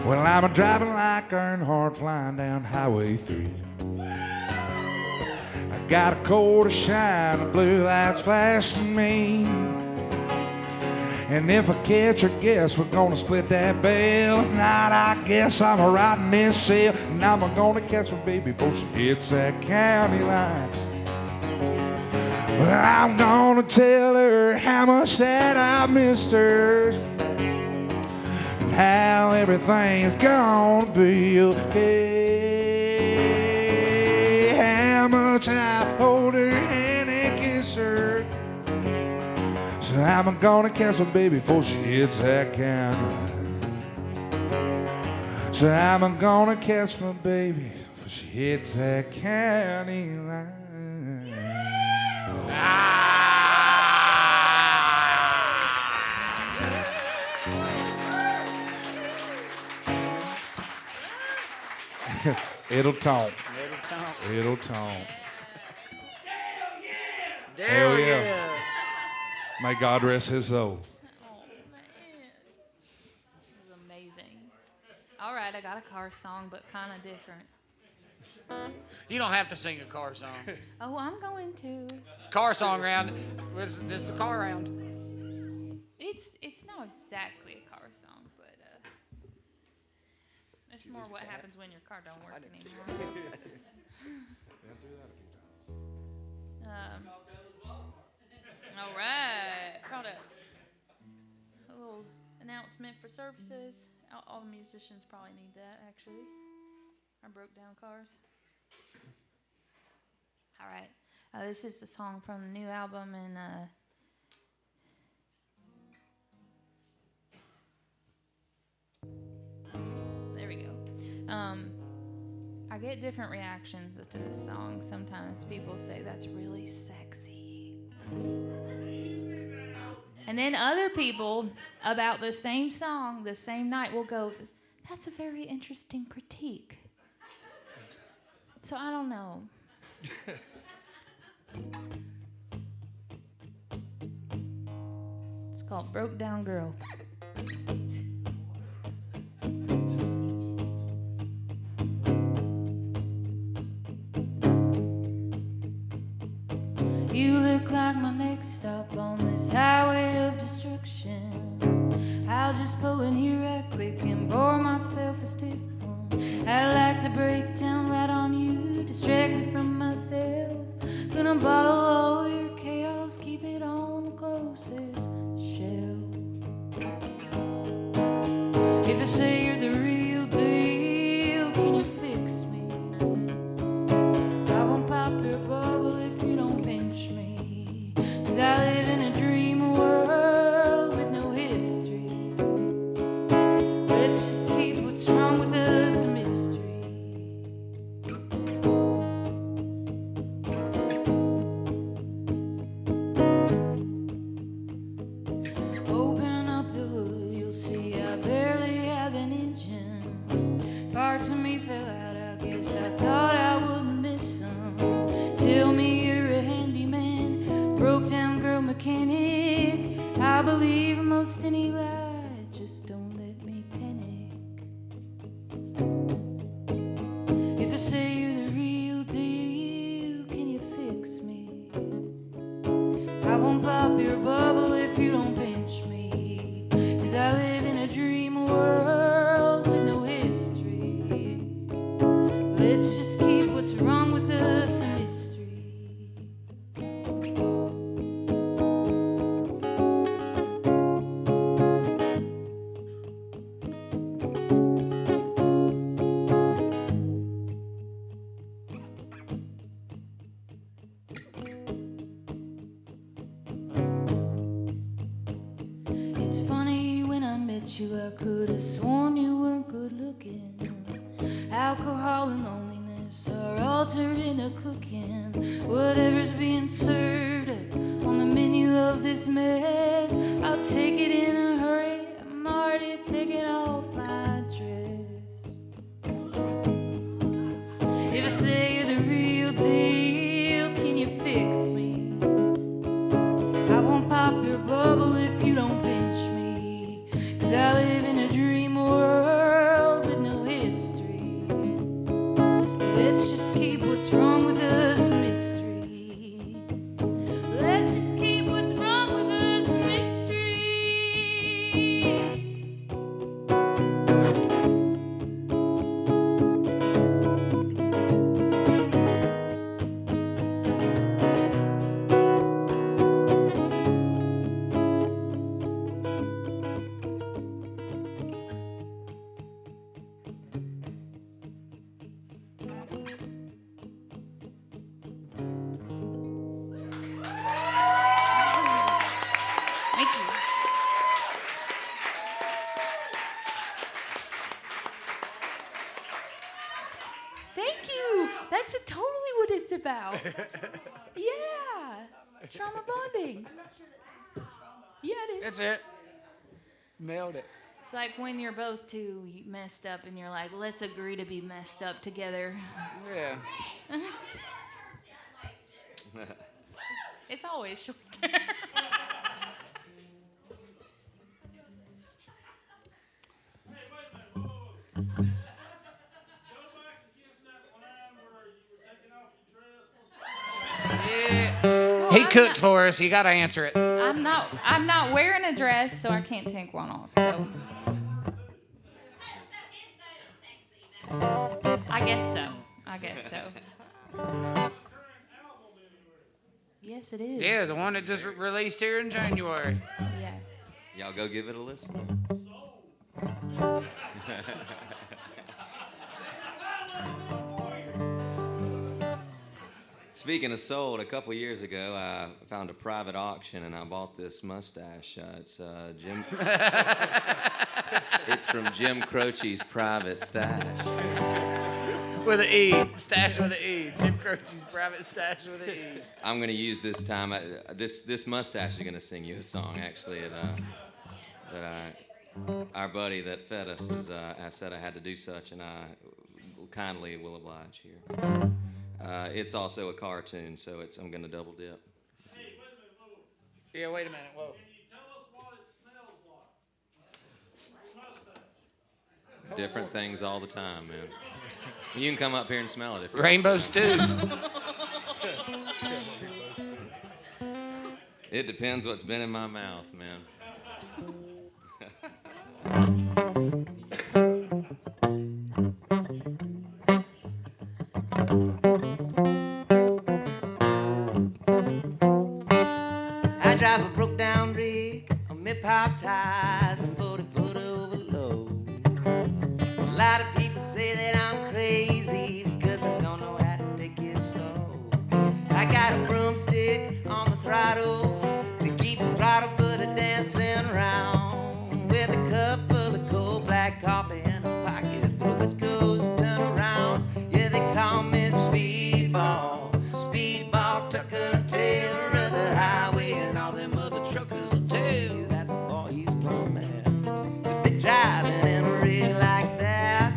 Well, I'm driving like Earnhardt flying down Highway 3. I got a quarter shine, the blue lights flashing me. And if I catch her, guess we're gonna split that bail. If not, I guess I'm riding this sail. And I'm gonna catch my baby before she hits that county line. Well, I'm gonna tell her how much that I missed her, how everything's gonna be okay, how much I hold her hand and kiss her. So I'm gonna catch my baby before she hits that county line. So I'm gonna catch my baby before she hits that county line. It'll talk. It'll talk. Hell yeah. May God rest his soul. Oh, man. This is amazing. All right, I got a car song, but kind of different. You don't have to sing a car song. Oh, I'm going to. Car song round. This is the car round. It's not exactly a car song, but it's more what happens when your car don't work anymore. All right, product. A little announcement for services. All the musicians probably need that, actually. I broke down cars. All right, this is the song from the new album, and there we go. I get different reactions to this song. Sometimes people say that's really sexy. And then other people about the same song the same night will go, that's a very interesting critique. So I don't know. It's called Broke Down Girl. You look like my next stop on this highway of destruction. I'll just pull in here right quick and bore myself a stiff one. I'd like to break down right on you, distract me from myself. Gonna bottle all your chaos, keep it on the closest shelf. If I say you're the real deal, can you fix me? I won't pop your bubble if you don't pinch me. 'Cause I live in a dream world with no history. Let's just keep what's wrong with us a mystery. broke down girl mechanic. I believe most any lie, just don't let me panic. If I say you're the real deal, can you fix me? I won't pop your bubble if you don't pinch me, 'cause I live in a dream world with no history. Let's just keep what's wrong with us a mystery. It's funny, when I met you, I could have sworn you weren't good looking. Alcohol and loneliness are altered in the cooking. Whatever's being served up on the menu of this mess, I'll take it in a hurry. I'm already taking off my dress. If I say you're the real deal, can you fix me? I won't pop your bubble if you don't pinch me, 'cause I live in a dream world with no history. Let's just keep what's wrong with us a mystery. Let's just keep what's wrong with us a mystery. Thank you. Thank you. That's totally what it's about. Yeah. Trauma bonding. Yeah, it is. That's it. Nailed it. It's like when you're both too messed up and you're like, let's agree to be messed up together. Yeah. It's always short term. Yeah. He cooked for us. You got to answer it. I'm not wearing a dress, so I can't take one off. So I guess so. Yes, it is. Yeah, the one that just released here in January. Yeah. Y'all go give it a listen. Speaking of sold, a couple years ago, I found a private auction and I bought this mustache. It's Jim. It's from Jim Croce's private stash. With an E. Stash with an E. Jim Croce's private stash with an E. I'm gonna use this time. This mustache is gonna sing you a song. Actually, our buddy that fed us is. I said I had to do such, and I kindly will oblige here. It's also a cartoon, so I'm gonna double dip. Hey, wait a minute, whoa. Yeah, wait a minute, whoa. Can you tell us what it smells like? Mustache. Different things all the time, man. You can come up here and smell it if you Rainbow stew. It depends what's been in my mouth, man. I drive a broke down rig on mid-pop tires and 40-foot overload. A lot of people say that I'm crazy because I don't know how to take it slow. I got a broomstick on the throttle to keep his throttle footer dancing around, with a cup full of cold black coffee and a pocket full of West Coast turnarounds. Yeah, they call me Speedball, Speedball Tucker, Taylor of the highway, and all them other truckers will tell you that the boy he's plumb mad to be driving in a rig like that.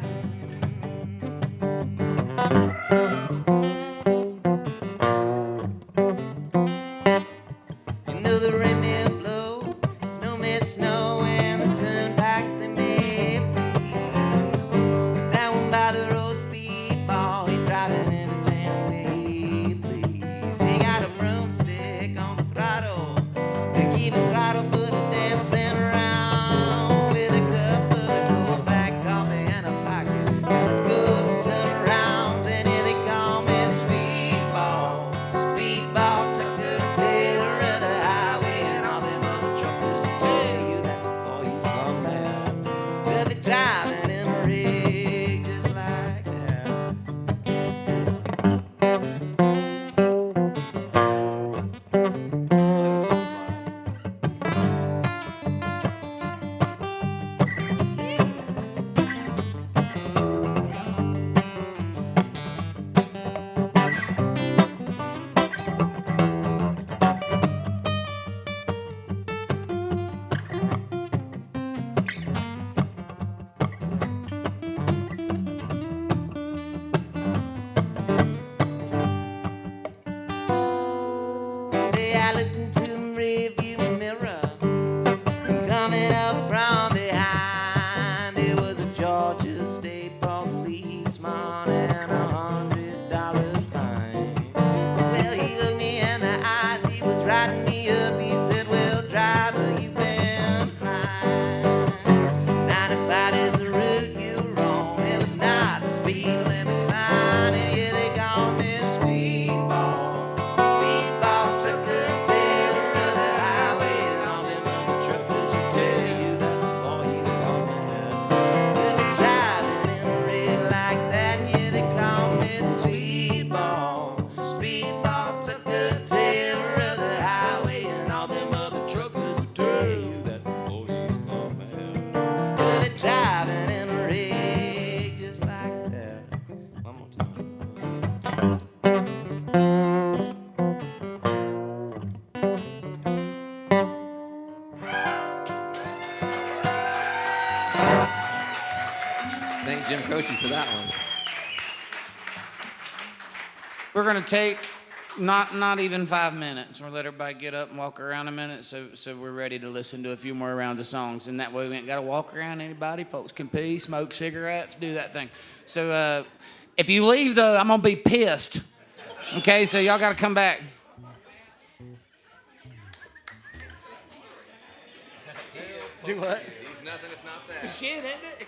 Will the rain may blow, snow may snow, and the turnpikes they may freeze. But that one by the road speedball, he driving anything way he please. He got a broomstick on the throttle to keep his throttle foot dancing around with a cup of cold black coffee and a pocket West Coast turnarounds. And here they call me Speedball, Speedball Tucker, Taylor of the highway, and all them other truckers tell you that boy he's gone mad. They'll be driving in a rig just like that. Day I looked into the rearview mirror, coming up from behind. It was a Georgia State policeman and $100 fine. Well, he looked me in the eyes, he was writing me up. He said, "Well, driver, you've been flying. 95 is the route you're on. It was not the speed limit sign." And yeah, they call me Speedball, Speedball Tucker, Taylor of the highway, and all them other truckers will tell you that boy he's gone mad. We'll be driving in a rig like that, and yeah, they call me Speedball, Speedball Tucker, Taylor of the highway, and all them other truckers will tell you that boy he's gone mad. We'll be driving in a rig just like that. One more time. Thank Jim Croce for that one. We're gonna take not even 5 minutes. We'll let everybody get up and walk around a minute, so we're ready to listen to a few more rounds of songs. And that way we ain't gotta walk around anybody. Folks can pee, smoke cigarettes, do that thing. So if you leave though, I'm gonna be pissed. Okay, so y'all gotta come back. Do what? He's nothing if not that. Shit, isn't it?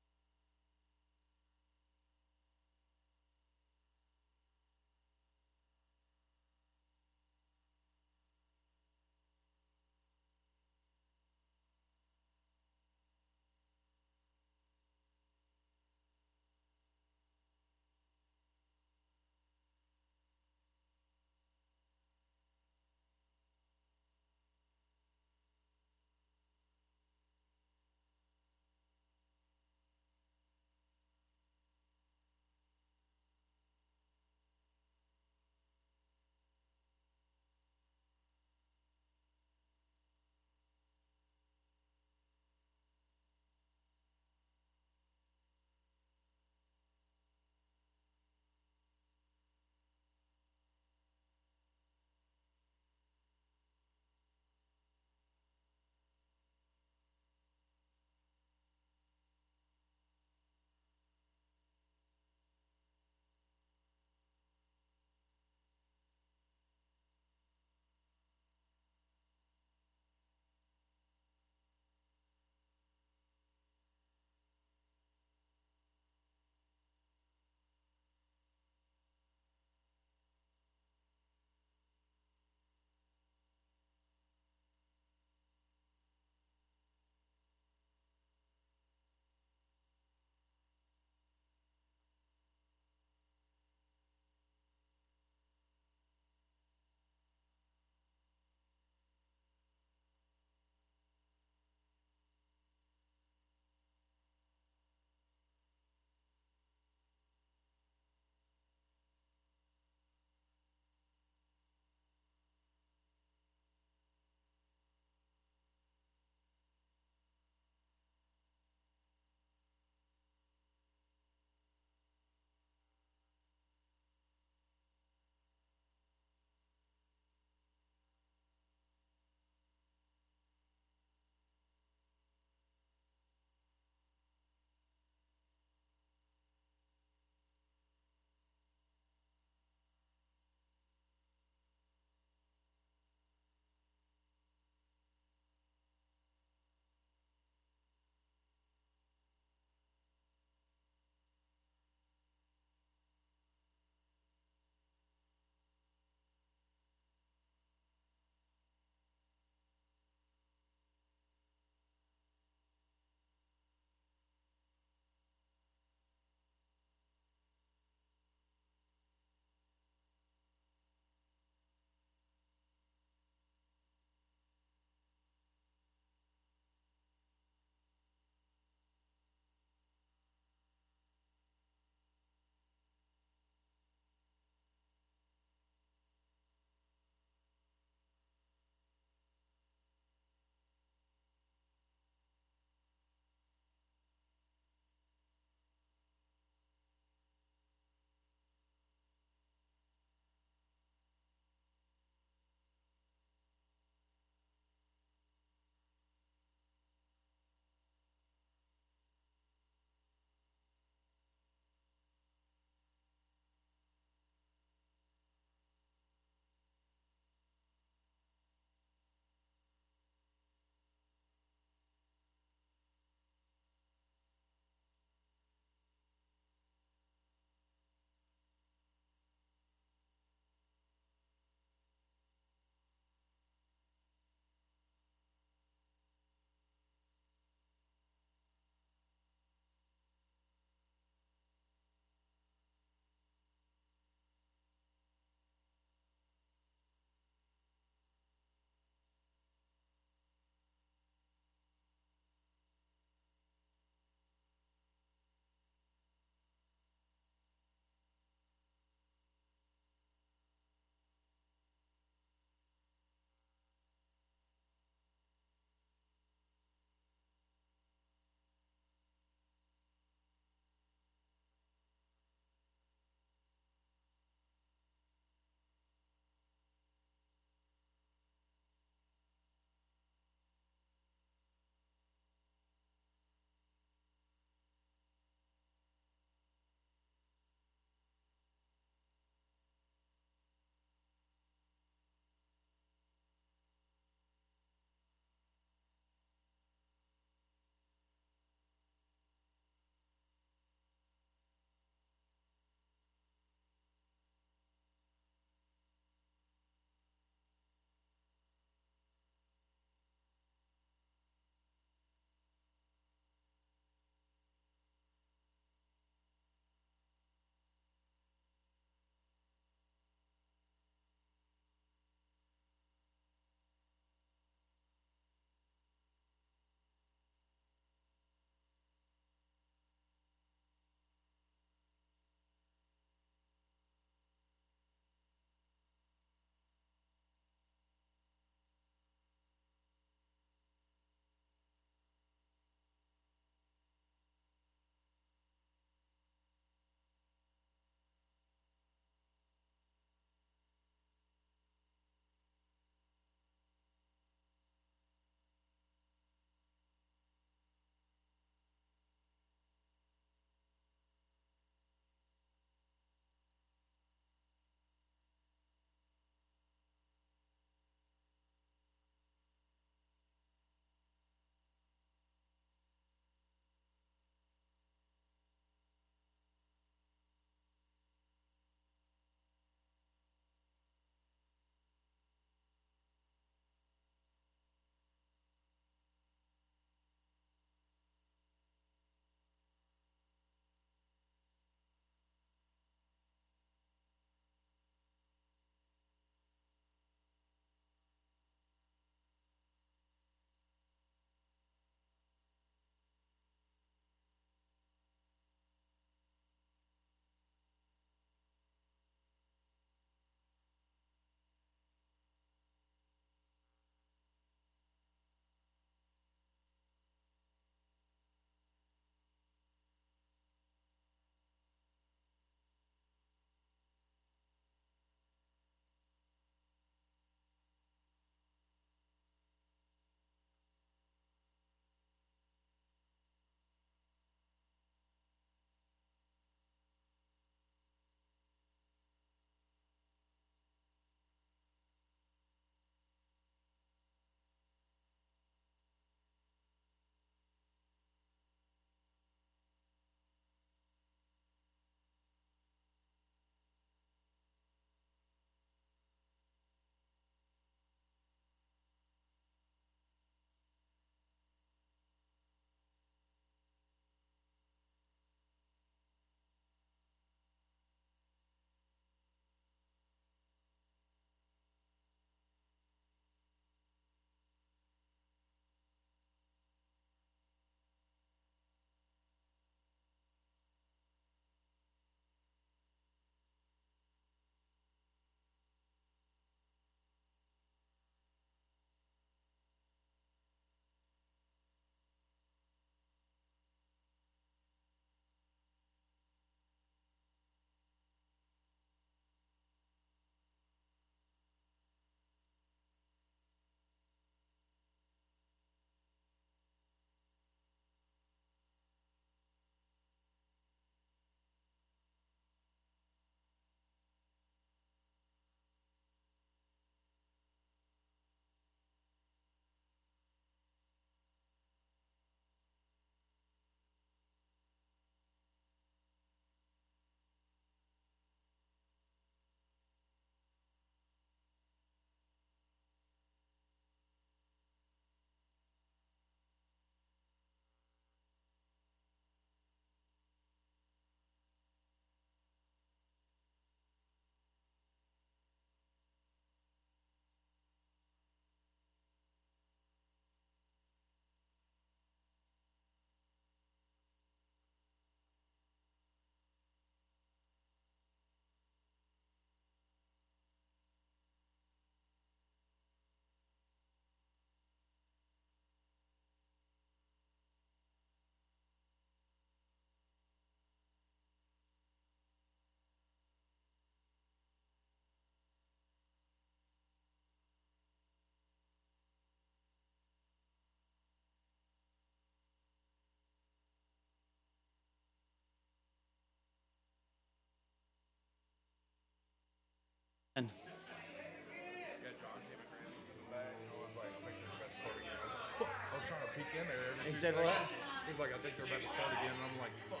peek in there every He 2 said seconds. what? He's like, I think they're about to start again. And I'm like, fuck.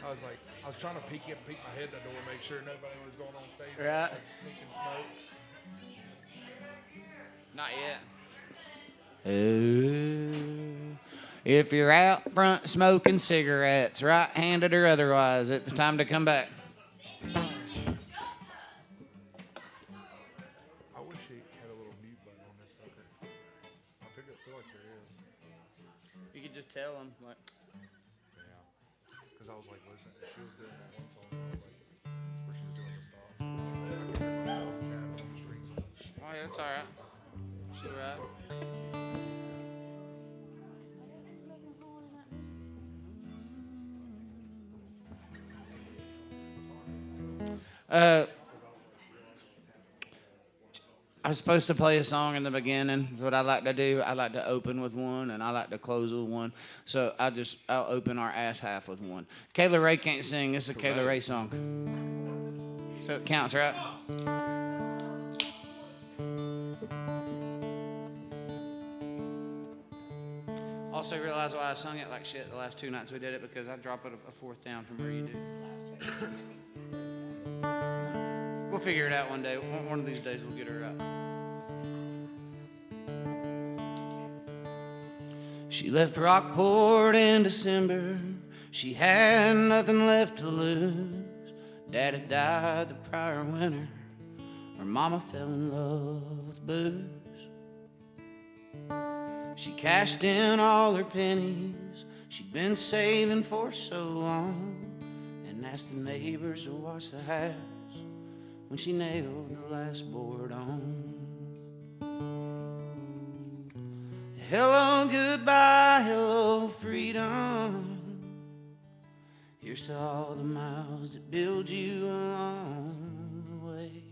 I was trying to peek my head in the door, make sure nobody was going on stage. Right. Like sneaking smokes. Not yet. If you're out front smoking cigarettes, right-handed or otherwise, it's time to come back. I wish he had a little mute button on this sucker. I feel like there is. You could just tell them, like, Yeah. Because I was like, listen, she was doing that one song. And I was like, where she was doing the stuff. I could hear myself tapping on the strings. I was like, shit. oh yeah, it's all right. She all right. I was supposed to play a song in the beginning. That's what I like to do. I like to open with one, and I like to close with one. So I'll open our ass half with one. Kayla Ray can't sing. It's a Kayla Ray song. So it counts, right? Also realize why I sung it like shit the last 2 nights we did it, because I drop it a fourth down from where you do. We'll figure it out one day. One of these days we'll get her out. She left Rockport in December. She had nothing left to lose. Daddy died the prior winter. Her mama fell in love with booze. She cashed in all her pennies she'd been saving for so long, and asked the neighbors to watch the house when she nailed the last board on. Hello, goodbye, hello, freedom. Here's to all the miles that build you along the way.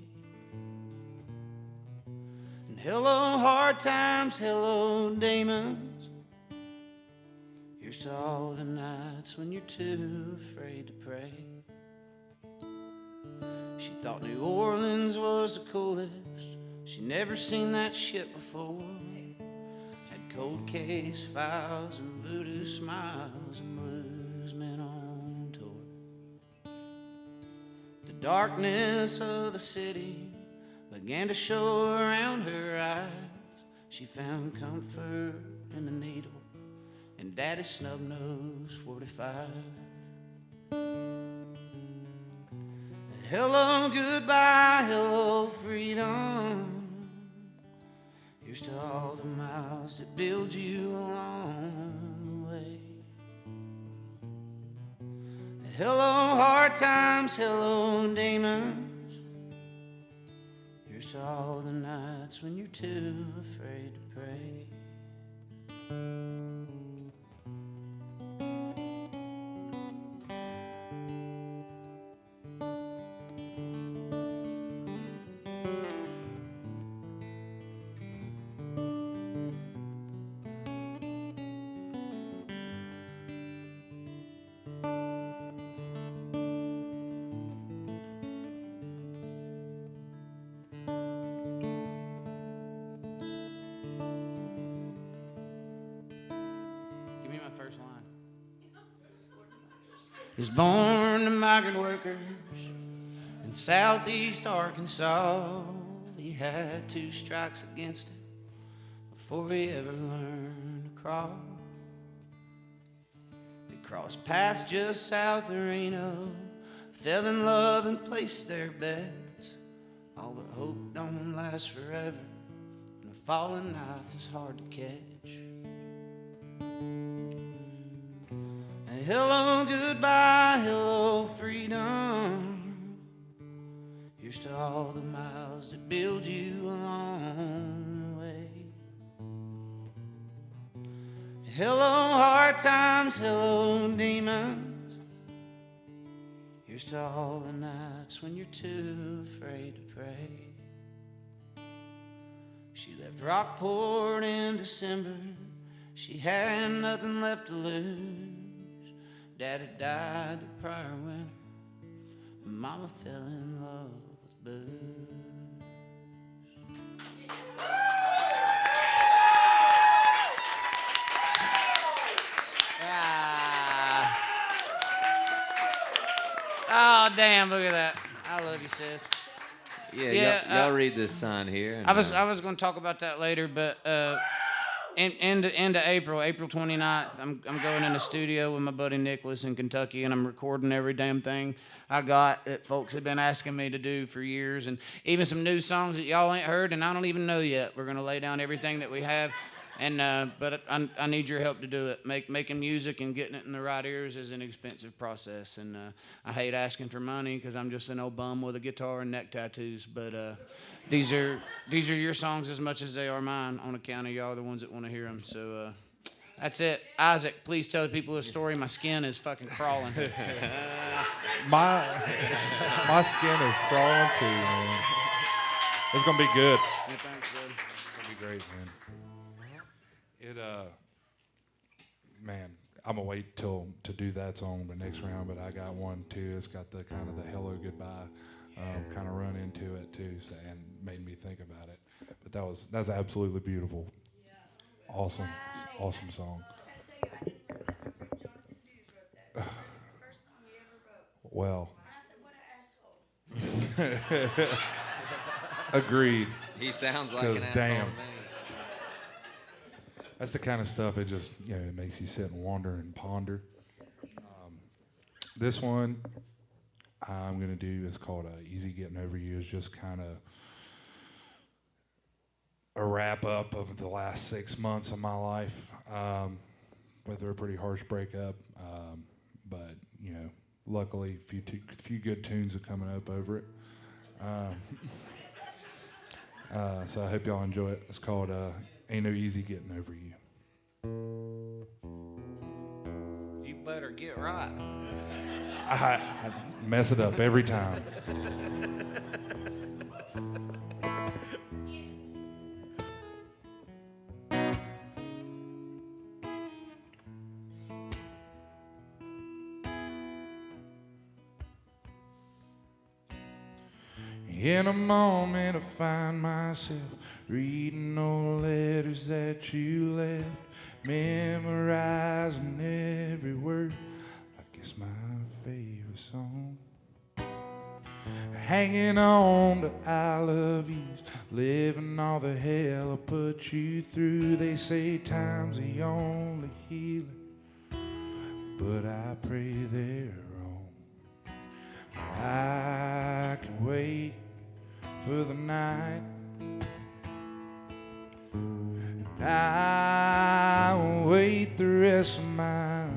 And hello, hard times, hello, demons. Here's to all the nights when you're too afraid to pray. She thought New Orleans was the coolest. She'd never seen that shit before. Had cold case files and voodoo smiles and blues men on tour. The darkness of the city began to show around her eyes. She found comfort in the needle and Daddy's snub-nosed 45. Hello, goodbye, hello, freedom. Here's to all the miles that build you along the way. Hello, hard times, hello, demons. Here's to all the nights when you're too afraid to pray. Was born to migrant workers in southeast Arkansas. He had 2 strikes against him before he ever learned to crawl. They crossed paths just south of Reno, fell in love and placed their bets. All but hope don't last forever, and a falling knife is hard to catch. Hello, goodbye, hello, freedom. Here's to all the miles that build you along the way. Hello, hard times, hello, demons. Here's to all the nights when you're too afraid to pray. She left Rockport in December. She had nothing left to lose. Daddy died the prior winter. Mama fell in love with booze. damn, look at that. I love you, sis. Yeah, y'all read this sign here. And, I was going to talk about that later, but end of April 29th, I'm going in the studio with my buddy Nicholas in Kentucky, and I'm recording every damn thing I got that folks have been asking me to do for years, and even some new songs that y'all ain't heard, and I don't even know yet. We're going to lay down everything that we have, and but I need your help to do it. Making music and getting it in the right ears is an expensive process, and I hate asking for money because I'm just an old bum with a guitar and neck tattoos, but these are your songs as much as they are mine, on account of y'all the ones that want to hear them. So that's it. Isaac, please tell the people the story. My skin is fucking crawling. My skin is crawling too, man. It's gonna be good. Yeah, thanks, bud. It's gonna be great, man. Man, I'm gonna wait to do that song the next round, but I got one too. It's got the kind of the hello goodbye kind of run into it too, so, and made me think about it. But that's absolutely beautiful. Awesome song. Well. Agreed. He sounds like an asshole damn. to me. That's the kind of stuff it just, it makes you sit and wonder and ponder. This one I'm going to do is called Easy Getting Over You. It's just kind of a wrap up of the last 6 months of my life. With a pretty harsh breakup. But, luckily a few good tunes are coming up over it. So I hope y'all enjoy it. It's called Ain't No Easy Getting Over You. You better get right. I mess it up every time. In a moment I find myself reading all the letters that you left, memorizing every word like it's my favorite song. Hanging on to I love yous, living all the hell I put you through. They say time's the only healer, but I pray they're wrong. I can wait for the night, and I'll wait the rest of my life,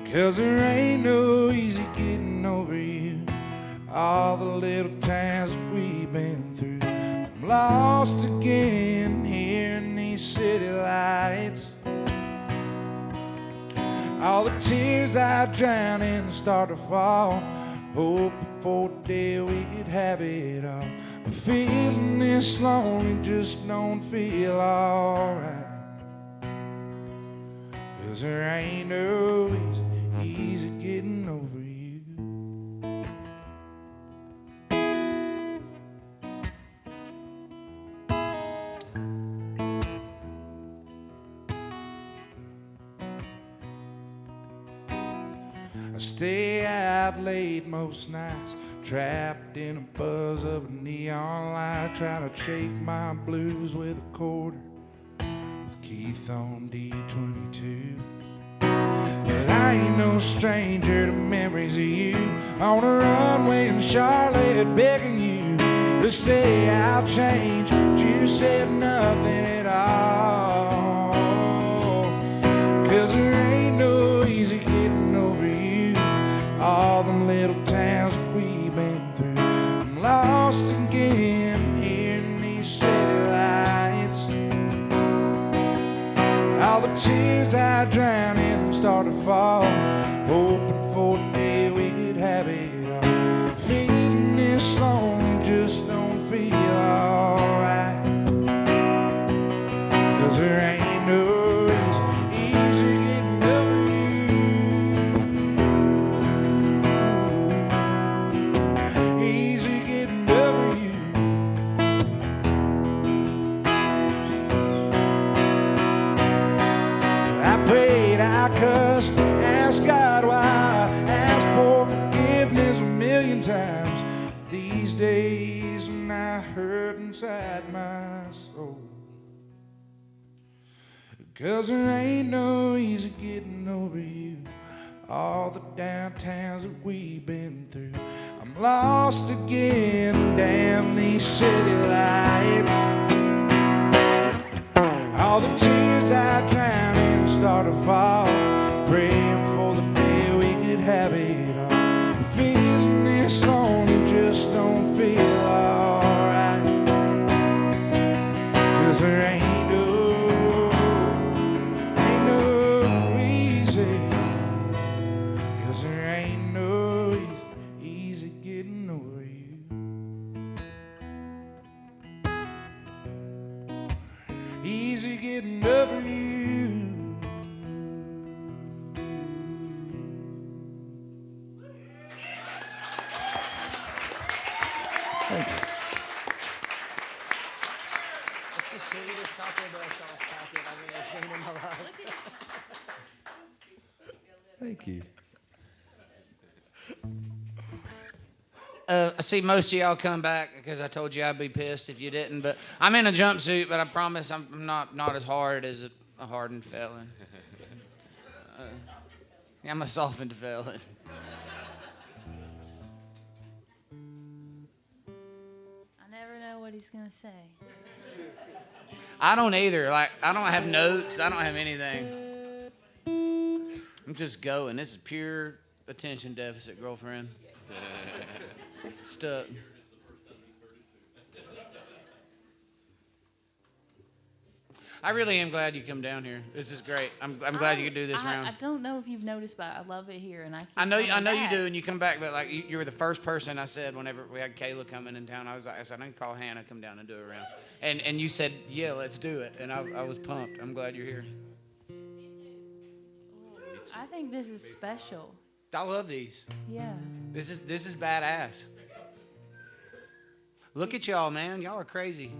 'cause there ain't no easy getting over you. All the little times that we've been through, I'm lost again here in these city lights. All the tears I drown in and start to fall, hoping for the day we could have it all. But feeling this lonely just don't feel alright, 'cause there ain't no easy getting over you. I stay out late most nights, trapped in a buzz of a neon light, trying to shake my blues with a quarter, with Keith on D22. But I ain't no stranger to memories of you, on a runway in Charlotte begging you to stay out, change. But you said nothing at all, 'cause there ain't no easy getting over you. All the little towns that we've been through, I'm lost again here in these city lights. All the tears I drown in and start to fall, hoping for the day we could have it all. Feeling this lonely just don't feel alright, 'cause there ain't no easy getting over you. Easy getting over you. I prayed, I cussed, asked God why, days when I hurt inside my soul. 'Cause there ain't no easy getting over you. All the downtowns that we've been through. I'm lost again, damn these city lights. All the tears I drown in the start to fall. Praying for the day we could have it all. Feeling this lonely just don't feel alright. 'Cause there ain't no easy. 'Cause there ain't no easy getting over you. Easy getting over you. Thank you. It's the sweetest Taco Bell sauce packet I've ever seen in my life. Thank you. I see most of y'all come back because I told you I'd be pissed if you didn't. But I'm in a jumpsuit, but I promise I'm not as hard as a hardened felon. I'm a softened felon. I never know what he's gonna say. I don't either. Like, I don't have notes. I don't have anything. I'm just going. This is pure attention deficit, girlfriend. Stuck. I really am glad you come down here. This is great. I'm glad you could do this round. I don't know if you've noticed, but I love it here, and I keep I know coming you back. do, and you come back. But like you were the first person I said whenever we had Kayla coming in town. I said I need to call Hannah, come down and do a round. And you said, yeah, let's do it. And I was pumped. I'm glad you're here. I think this is special. I love these. Yeah. This is badass. Look at y'all, man. Y'all are crazy.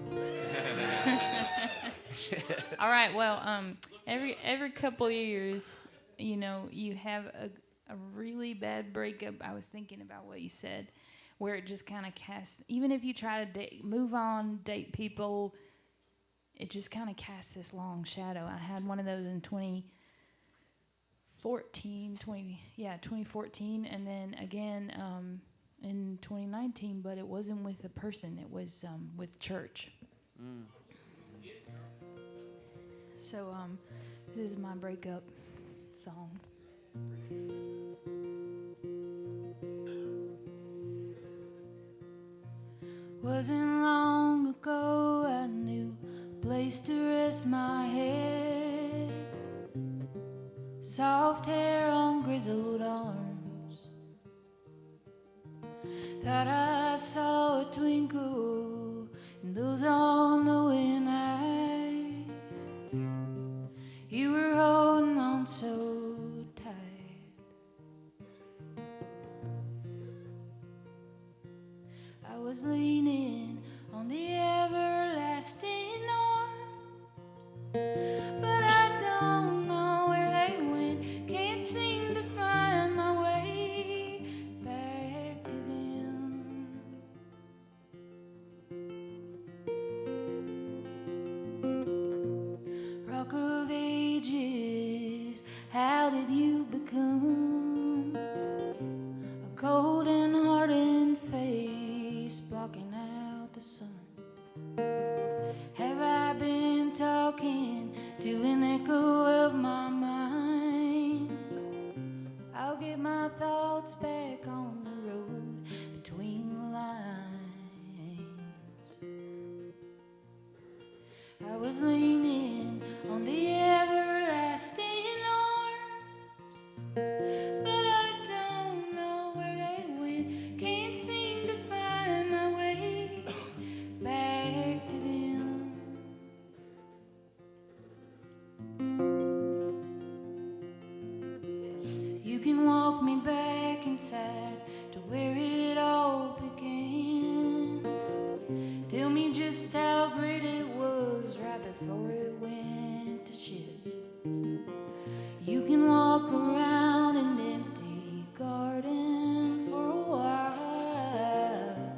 All right. Well, every couple of years, you know, you have a really bad breakup. I was thinking about what you said, where it just kind of casts. Even if you try to move on, date people, it just kind of casts this long shadow. I had one of those in 2014, and then again in 2019, but it wasn't with a person. It was with church. Mm. So this is my breakup song. Wasn't long ago I knew a place to rest my head. Soft hair on grizzled arms. Thought I saw a twinkle in those all-knowing eyes. You were holding on so tight. I was leaning on the everlasting arms, but I don't know where they went. Can't seem to find my way back to them. Rock of ages, how did you become a cold and hardened face blocking out the sun? Have I been talking to an echo of my mind? I'll get my thoughts back on the road between the lines. I was leaning on the everlasting arms, but I don't know where they went. Can't seem to find my way back to them. You can walk me back inside to where it all began. Tell me just how great it was right before it went to shit. You can walk around an empty garden for a while,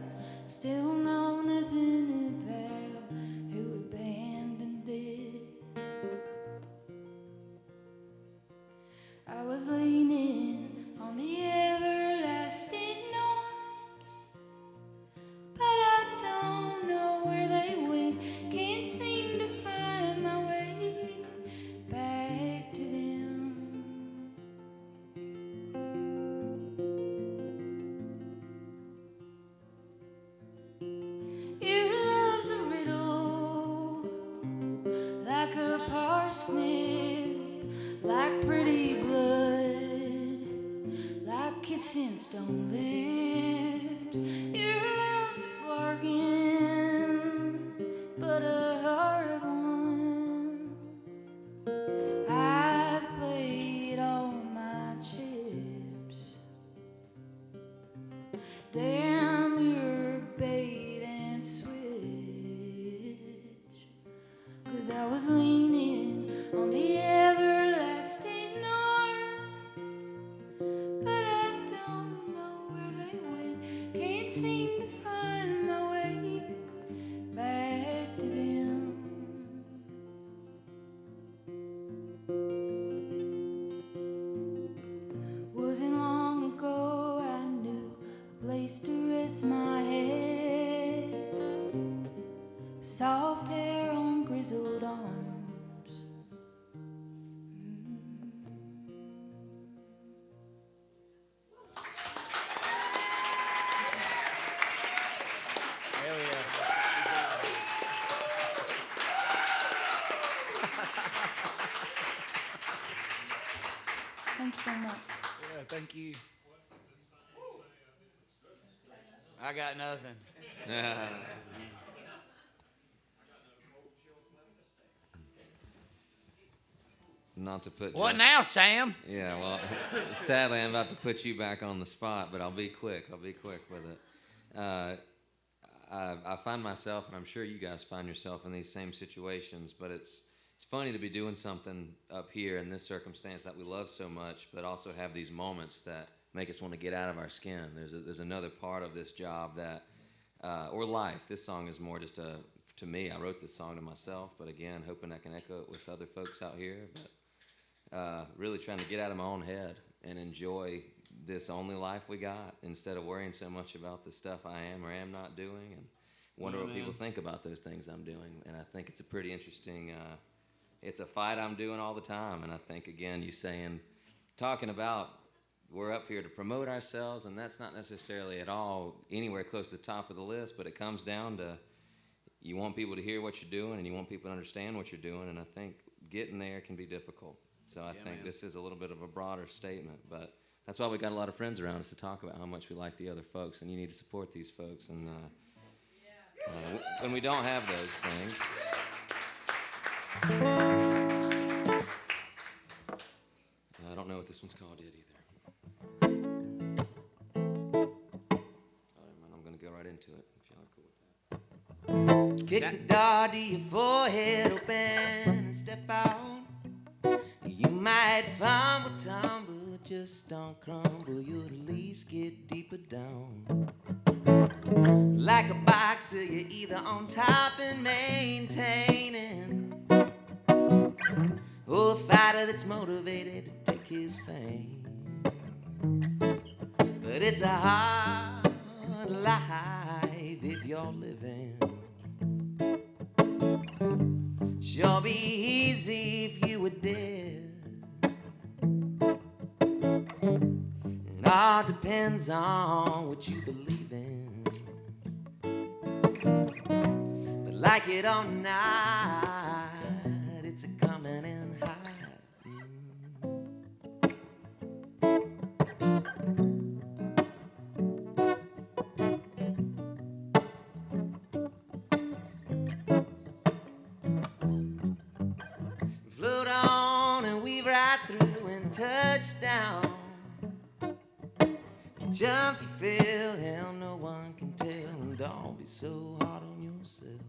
Your love's a riddle, like a parsnip, like pretty blood, like kissing stone lips. Your love's a bargain, but a hard one. I've played all my chips. Damn your bait and switch. 'Cause I was leaning on the everlasting arms, but I don't know where they went. Can't seem to find my way back to them. Wasn't long ago I knew a place to rest my head. Soft hair on grizzled arms. Hell yeah. Thanks so much. Yeah, thank you. I got nothing. Not to put What Jess- now, Sam? Yeah, well, sadly, I'm about to put you back on the spot, but I'll be quick. I'll be quick with it. I find myself, and I'm sure you guys find yourself in these same situations, but it's funny to be doing something up here in this circumstance that we love so much, but also have these moments that make us want to get out of our skin. There's another part of this job that, or life. This song is more just to me. I wrote this song to myself, but again, hoping I can echo it with other folks out here. But really trying to get out of my own head and enjoy this only life we got instead of worrying so much about the stuff I am or am not doing and wonder what people think about those things I'm doing. And I think it's a pretty interesting, it's a fight I'm doing all the time. And I think, again, you talking about we're up here to promote ourselves, and that's not necessarily at all anywhere close to the top of the list, but it comes down to you want people to hear what you're doing and you want people to understand what you're doing, and I think getting there can be difficult. So I think this is a little bit of a broader statement, but that's why we got a lot of friends around us to talk about how much we like the other folks, and you need to support these folks. And when we don't have those things, I don't know what this one's called yet either. I'm going to go right into it if y'all are cool with that. Kick the door to your forehead open and step out. You might fumble, tumble, just don't crumble. You'll at least get deeper down. Like a boxer, you're either on top and maintaining, or a fighter that's motivated to take his fame. But it's a hard life if you're living. Sure be easy if you were dead. It all depends on what you believe in. But like it or not, it's a coming in hot. Float on and weave right through and touch down. Jump you feel, hell no one can tell. And don't be so hard on yourself.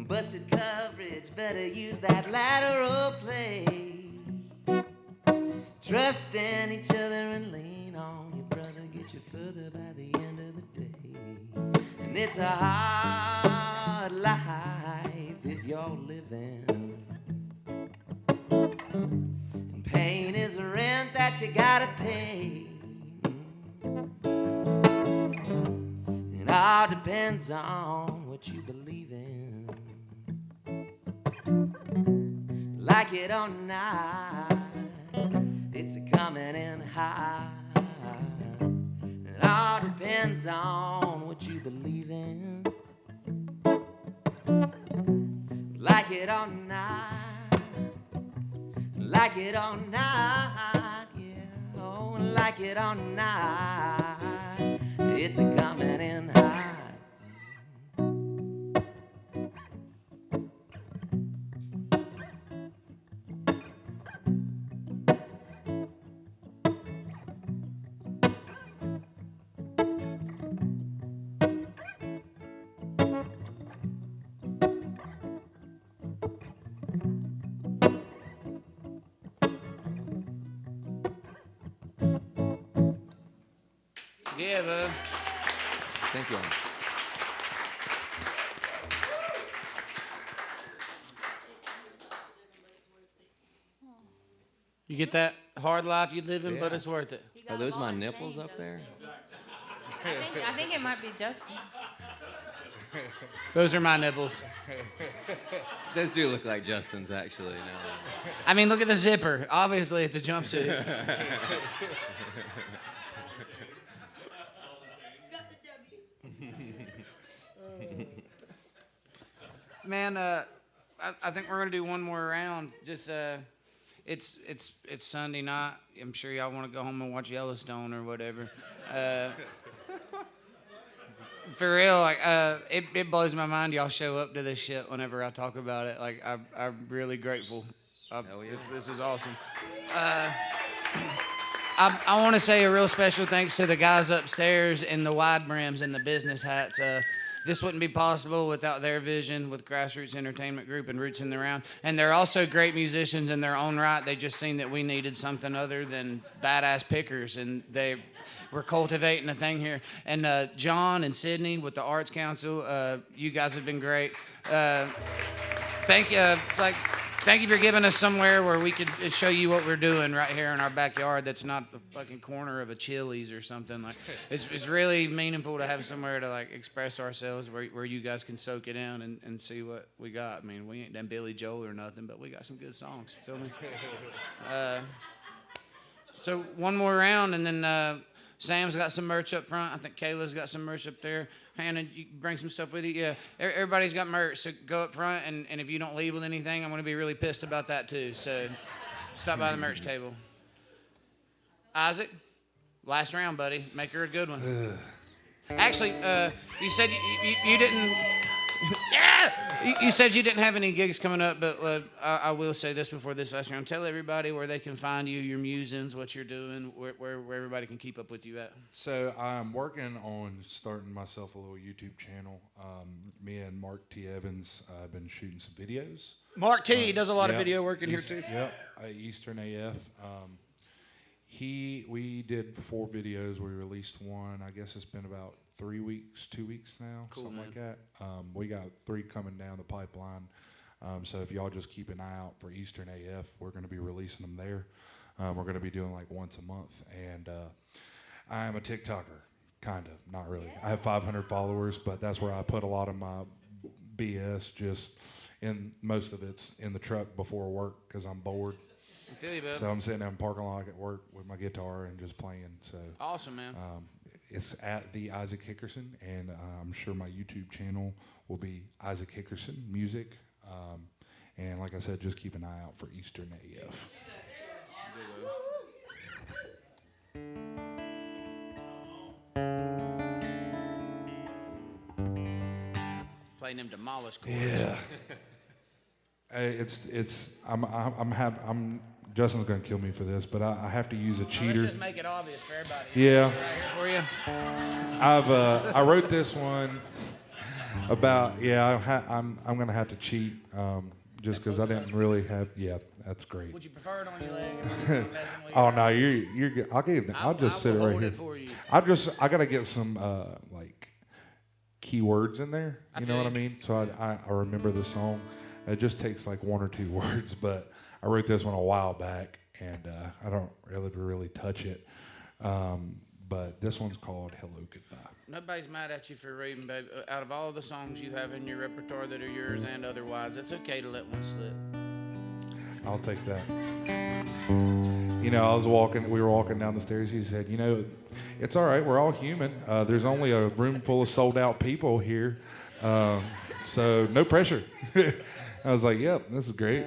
Busted coverage, better use that lateral play. Trust in each other and lean on your brother. Get you further by the end of the day. And it's a hard life if you're living. And pain is a rent that you gotta pay. It all depends on what you believe in. Like it or not, it's a coming in high. It all depends on what what you believe in. Like it or not, like it or not, yeah. Oh, like it or not, it's a coming in hot. Yeah, bud. Thank you. You get that hard life you live in, but Yeah. it's worth it. He got Are a those ball my and nipples chain, up there? I think it might be Justin. Those are my nipples. Those do look like Justin's, actually. No. I mean, look at the zipper. Obviously, it's a jumpsuit. He's got the W. Man, I think we're gonna do one more round. Just it's Sunday night. I'm sure y'all want to go home and watch Yellowstone or whatever. For real, like it blows my mind y'all show up to this shit whenever I talk about it. Like I'm really grateful. Hell yeah. This is awesome. I want to say a real special thanks to the guys upstairs in the wide brims and the business hats. This wouldn't be possible without their vision with Grassroots Entertainment Group and Roots in the Round. And they're also great musicians in their own right. They just seen that we needed something other than badass pickers, and they were cultivating a thing here. And John and Sydney with the Arts Council, you guys have been great. Thank you. Thank you for giving us somewhere where we could show you what we're doing right here in our backyard. That's not a fucking corner of a Chili's or something. Like, it's really meaningful to have somewhere to like express ourselves where you guys can soak it in and see what we got. I mean, we ain't done Billy Joel or nothing, but we got some good songs. Feel me? So one more round, and then Sam's got some merch up front. I think Kayla's got some merch up there. Hannah, you bring some stuff with you? Yeah, everybody's got merch, so go up front, and if you don't leave with anything, I'm going to be really pissed about that too. So stop by the merch table. Isaac, last round, buddy. Make her a good one. Actually, you said you didn't... Yeah! You said you didn't have any gigs coming up, but I will say this before this last round. Tell everybody where they can find you, your musings, what you're doing, where everybody can keep up with you at. So I'm working on starting myself a little YouTube channel. Me and Mark T. Evans have been shooting some videos. Mark T. He does a lot of Yep. video work in here too. Yep, Eastern AF. We did 4 videos. We released one. I guess it's been about 2 weeks now, Cool, something man. like that. We got 3 coming down the pipeline. So if y'all just keep an eye out for Eastern AF, we're going to be releasing them there. We're going to be doing like once a month. And I am a TikToker, kind of, not really. I have 500 followers, but that's where I put a lot of my BS. Just in most of it's in the truck before work because I'm bored. I feel you, bud. So I'm sitting in the parking lot at work with my guitar and just playing. So Awesome, man. it's at the Isaac Hickerson, and I'm sure my YouTube channel will be Isaac Hickerson Music. And like I said, just keep an eye out for Eastern AF. Playing them demolished chords. Yeah. I'm Justin's gonna kill me for this, but I have to use a Let's cheater. just make it obvious for everybody. Yeah. Right here for you. I wrote this one about I'm gonna have to cheat just because I didn't really have that's great. Would you prefer it on your leg? If I'm messing with you? Oh no, you're good. I'll just sit will it right hold here. it for you. I gotta get some like keywords in there. You know what I feel mean? So I remember the song. It just takes like 1 or 2 words, but I wrote this one a while back, and I don't really touch it. But this one's called "Hello Goodbye." Nobody's mad at you for reading, babe. Out of all the songs you have in your repertoire that are yours and otherwise, it's okay to let one slip. I'll take that. we were walking down the stairs. He said, it's all right. We're all human. There's only a room full of sold out people here. So no pressure. I was like, yep, this is great.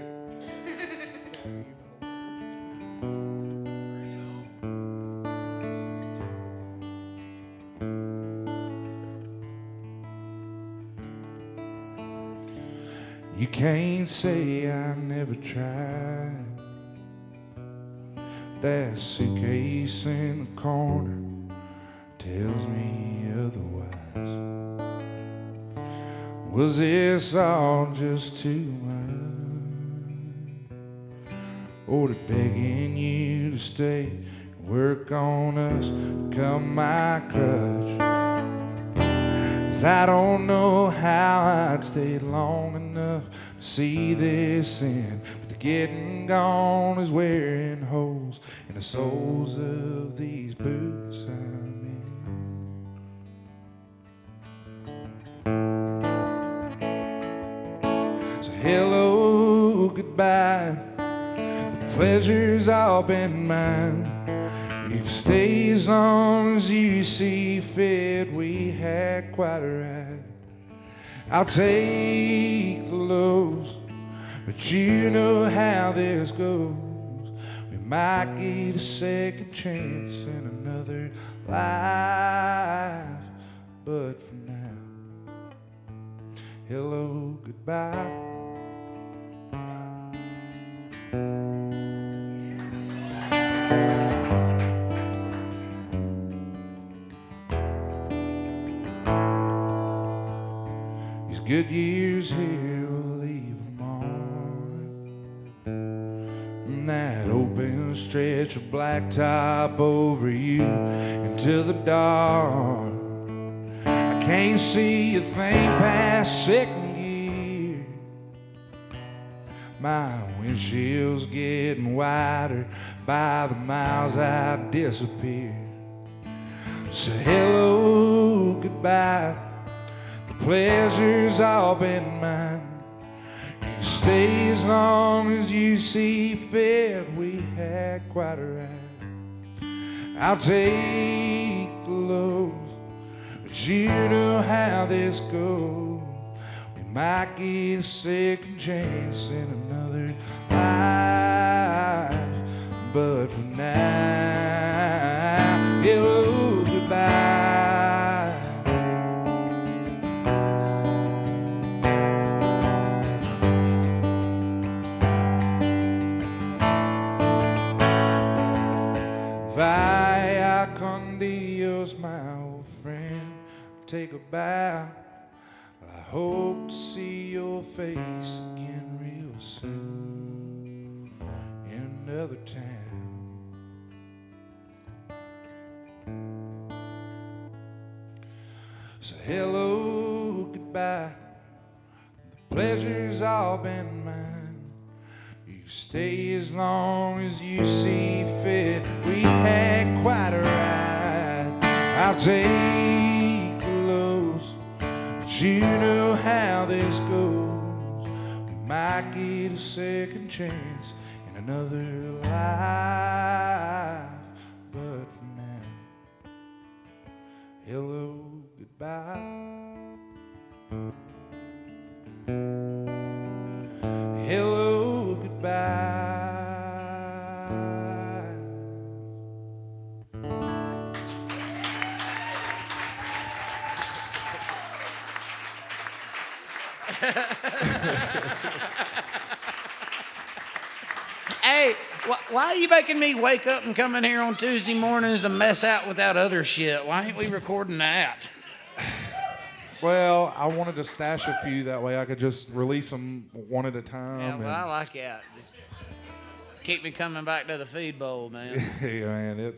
You can't say I never tried. That suitcase in the corner tells me otherwise. Was this all just too much? Or did begging you to stay and work on us become my crutch? 'Cause I don't know how I'd stay long enough to see this end. But the getting gone is wearing holes in the soles of these boots I'm in. So hello, goodbye. The pleasure's all been mine. You can stay as long as you see fit. We had quite a ride. I'll take the lows, but you know how this goes. We might get a second chance in another life, but for now, hello, goodbye. Good years here will leave a mark. And that open stretch of blacktop over you into the dark. I can't see a thing past second gear. My windshield's getting wider by the miles I disappear. So hello, goodbye. Pleasure's all been mine. You stay as long as you see fit. We had quite a ride. I'll take the lows, but you know how this goes. We might get a second chance in another life, but for now, hello, goodbye. Vaya con Dios, my old friend, take a bow. I hope to see your face again real soon in another town. So hello, goodbye. The pleasure's all been mine. Stay as long as you see fit. We had quite a ride. I'll take the lows, but you know how this goes. We might get a second chance in another life, but for now, hello, goodbye. Hello, goodbye. Hey, why are you making me wake up and come in here on Tuesday mornings to mess out with that other shit? Why ain't we recording that? Well, I wanted to stash a few, that way I could just release them one at a time. Yeah, well, I like that. Just keep me coming back to the feed bowl, man. Yeah, man,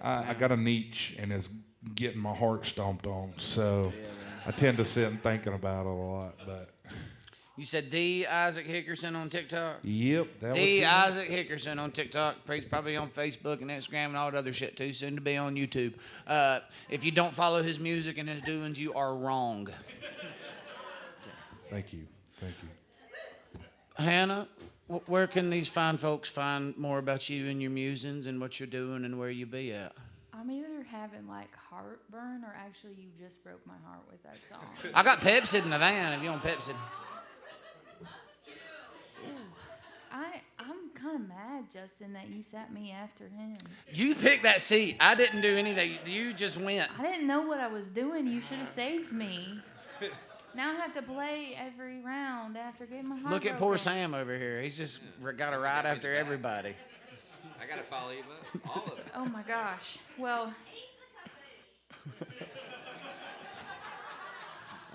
I got a niche, and it's getting my heart stomped on, so I tend to sit and thinking about it a lot. But You said the Isaac Hickerson on TikTok? Yep. The Isaac Hickerson on TikTok. Probably on Facebook and Instagram and all that other shit too. Soon to be on YouTube. If you don't follow his music and his doings, you are wrong. Thank you. Thank you. Hannah, Where can these fine folks find more about you and your musings and what you're doing and where you be at? I'm either having like heartburn or actually you just broke my heart with that song. I got Pepsi in the van if you want Pepsi. I'm kind of mad, Justin, that you sat me after him. You picked that seat. I didn't do anything. You just went. I didn't know what I was doing. You should have saved me. Now I have to play every round after getting my heart Look at poor broken. Sam over here. He's just got to ride after everybody. I gotta follow you, but all of it. Oh my gosh. Well,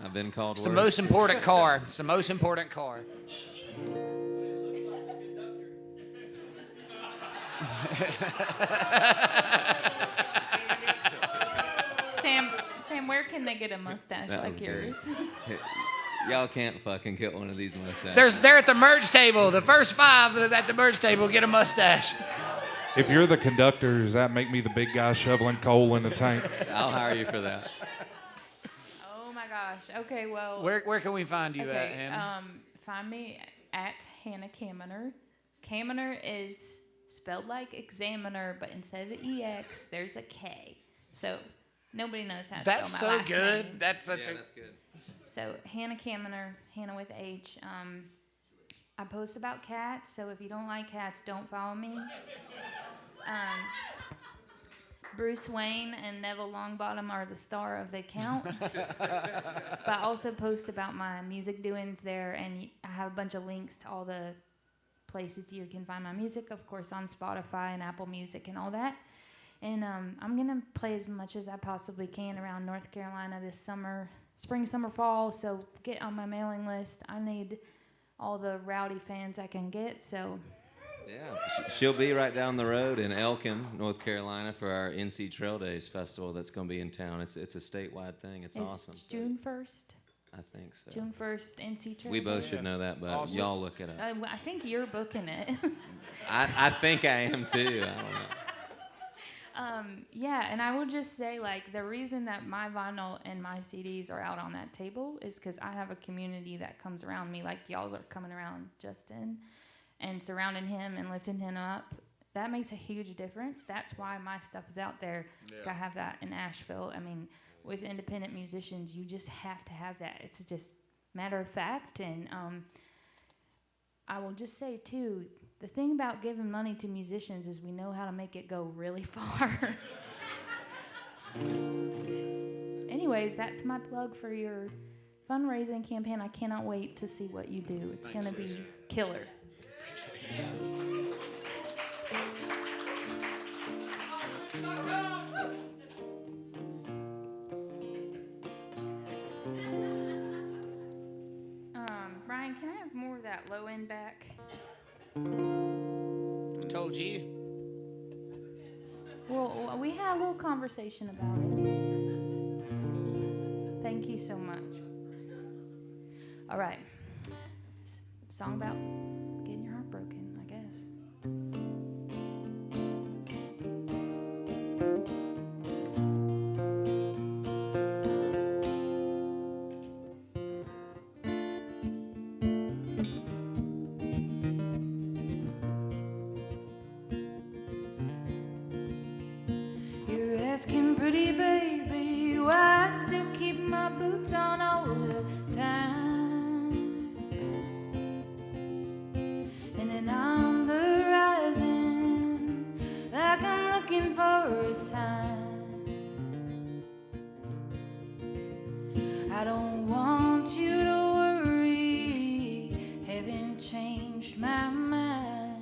I've been called It's the worse. most important car. It's the most important car. Sam, where can they get a mustache That was like good. yours? Y'all can't fucking get one of these mustaches. They're at the merch table. The first 5 at the merch table get a mustache. If you're the conductor, does that make me the big guy shoveling coal in the tank? I'll hire you for that. Oh my gosh. Okay, well. Where can we find you at, Okay, Hannah? find me at Hannah Kaminer. Kaminer is spelled like examiner, but instead of the EX, there's a K. So nobody knows how to That's spell my so last good. name. That's such a. That's good. So Hannah Kaminer, Hannah with H. I post about cats, so if you don't like cats, don't follow me. Bruce Wayne and Neville Longbottom are the star of the account. But I also post about my music doings there, and I have a bunch of links to all the places you can find my music, of course, on Spotify and Apple Music and all that. And I'm going to play as much as I possibly can around North Carolina this summer, spring, summer, fall, so get on my mailing list. I need all the rowdy fans I can get, so... Yeah, she'll be right down the road in Elkin, North Carolina, for our NC Trail Days festival that's going to be in town. It's a statewide thing. It's awesome. June 1st? I think so. June 1st, NC Trail We both Days. should know that, but Awesome. y'all look it up. I think you're booking it. I think I am too. I don't know. Yeah, and I will just say, like, the reason that my vinyl and my CDs are out on that table is because I have a community that comes around me, like y'all are coming around Justin and surrounding him and lifting him up. That makes a huge difference. That's why my stuff is out there. It's got to have that in Asheville. I mean, with independent musicians, you just have to have that. It's just matter of fact. And I will just say, too, the thing about giving money to musicians is we know how to make it go really far. Anyways, that's my plug for your fundraising campaign. I cannot wait to see what you do. It's going to be killer. Brian, can I have more of that low end back? I told you. Well, we had a little conversation about it. Thank you so much. All right. Song about getting your heart broken, I guess. You're asking, pretty baby, why I still keep my boots on all the time. And then on the horizon, like I'm looking for a sign. I don't want you to worry, haven't changed my mind.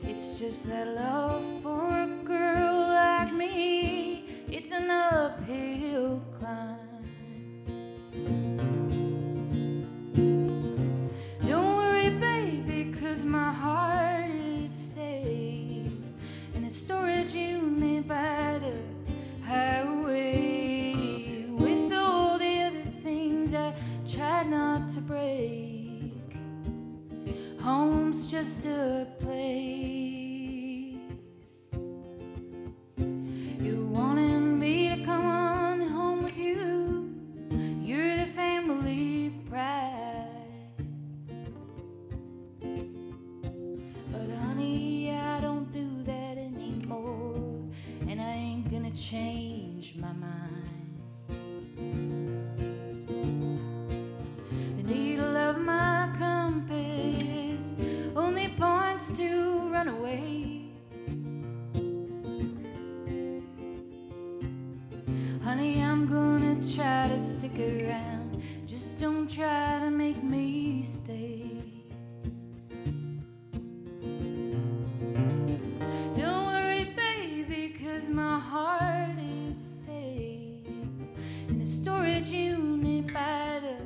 It's just that love for a girl like me, it's an uphill climb. Don't worry, baby, 'cause my heart is safe in a storage unit by the highway, with all the other things I tried not to break. Home's just a place change my mind. The needle of my compass only points to run away. Honey, I'm gonna try to stick around. Just don't try to make me stay. Don't worry, baby, 'cause my heart is safe in a storage unit by the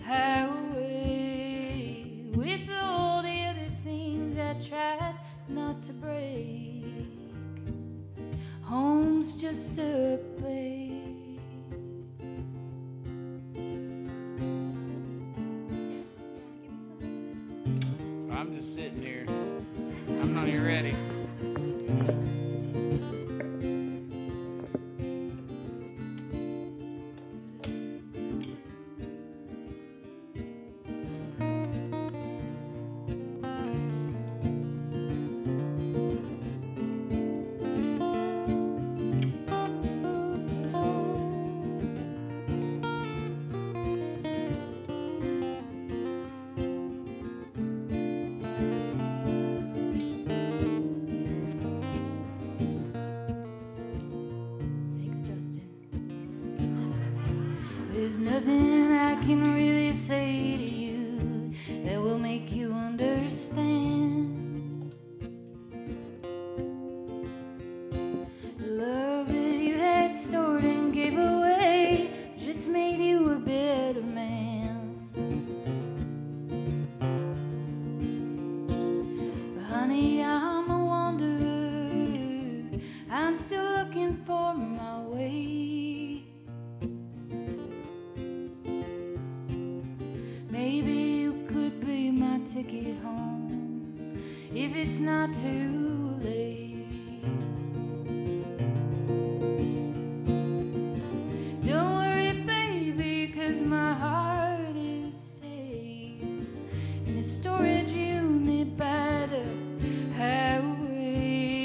highway, with all the other things I tried not to break. Home's just a place. I'm just sitting here. I'm not even ready. Thanks, Justin. There's nothing I can really say to you that will make you understand. The love that you had stored and gave away just made you a better man. But honey, I'm a wanderer. I'm still looking for my way. Maybe you could be my ticket home if it's not too late. Don't worry, baby, 'cause my heart is safe in a storage unit by the highway,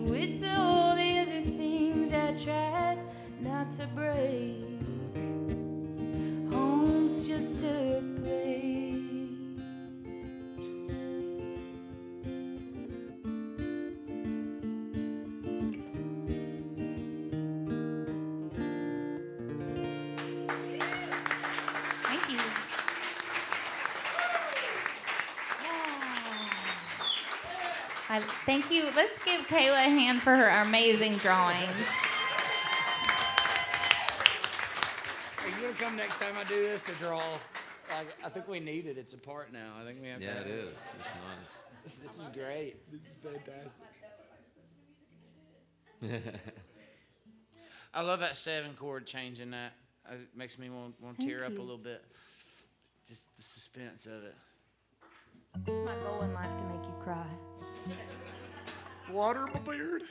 with all the other things I tried not to break. Home's just a place. Thank you. Thank you. Let's give Kayla a hand for her amazing drawings. Are you gonna come next time I do this to draw? I think we need it. It's a part now. I think we have to. Yeah, have it is. It's nice. This is great. This is fantastic. I love that 7-chord changing that. It makes me want to Thank tear up a you. little bit. Just the suspense of it. It's my goal in life to make you cry. Water my beard.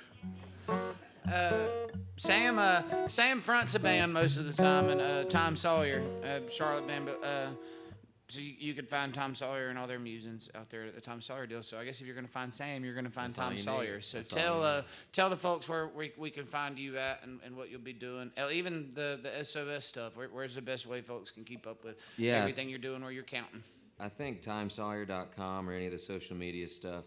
Sam fronts a band most of the time, and Tom Sawyer, Charlotte band, but so you could find Tom Sawyer and all their musicians out there at the Tom Sawyer deal. So I guess if you're gonna find Sam, you're gonna find That's all Tom you Sawyer. need. So That's all you need. tell the folks where we can find you at and what you'll be doing. Even the SOS stuff. Where's the best way folks can keep up with everything you're doing or you're counting? I think timesawyer.com or any of the social media stuff,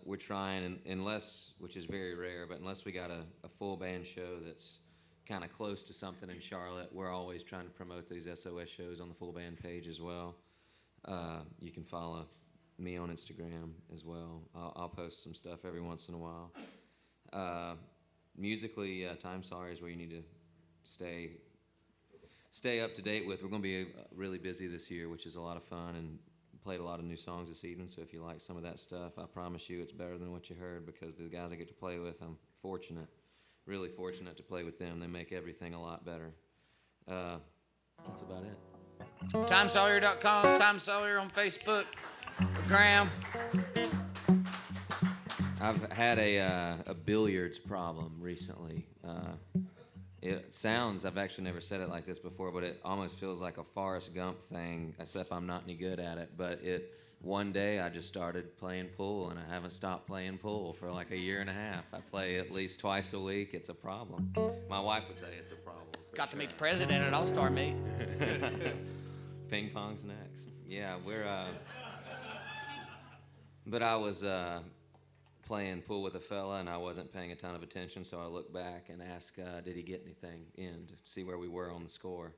we're trying, unless, which is very rare, but unless we got a full band show that's kind of close to something in Charlotte, we're always trying to promote these SOS shows on the full band page as well. You can follow me on Instagram as well. I'll post some stuff every once in a while. Musically, Time Sawyer is where you need to stay up to date with. We're going to be really busy this year, which is a lot of fun, and played a lot of new songs this evening, so if you like some of that stuff, I promise you it's better than what you heard, because the guys I get to play with, I'm fortunate, really fortunate to play with them. They make everything a lot better. That's about it. TimeSawyer.com, Time Sawyer on Facebook, Graham. I've had a billiards problem recently. It sounds, I've actually never said it like this before, but it almost feels like a Forrest Gump thing, except I'm not any good at it. But one day I just started playing pool, and I haven't stopped playing pool for like a year and a half. I play at least twice a week. It's a problem. My wife would tell you it's a problem. Got to meet the president at All-Star Meet. Ping pong's next. Yeah, but I was playing pool with a fella, and I wasn't paying a ton of attention, so I looked back and asked, did he get anything in to see where we were on the score?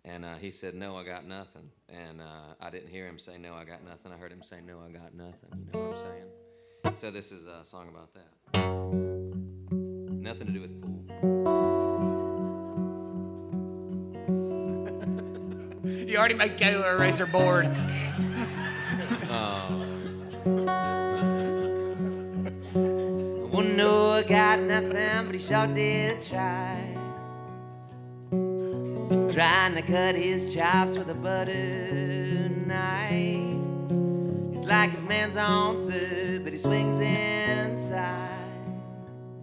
And he said, no, I got nothing. And I didn't hear him say, no, I got nothing. I heard him say, no, I got nothing. You know what I'm saying? So this is a song about that. Nothing to do with pool. You already made Kayla erase her board. Well, no, I got nothing, but he sure did try. Trying to cut his chops with a butter knife. He's like his man's on foot, but he swings inside.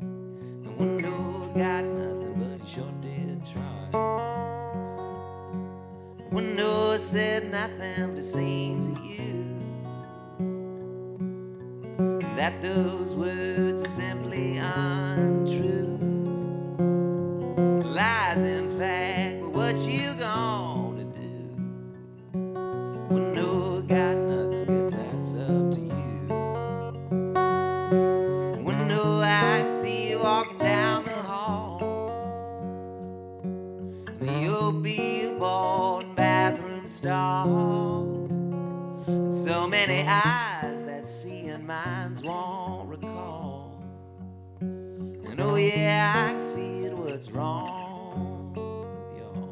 Well, no, I got nothing, but he sure did try. Well, no, I said nothing, but it seems to you that those words are simply untrue. Lies, in fact, but what you gonna do? Well, no, I got nothing, guess that's up to you. Well, no, I can see you walking down the hall. You'll be aboard in bathroom stalls. And so many eyes that see and minds won't recall. And oh yeah, I can see it, what's wrong with y'all.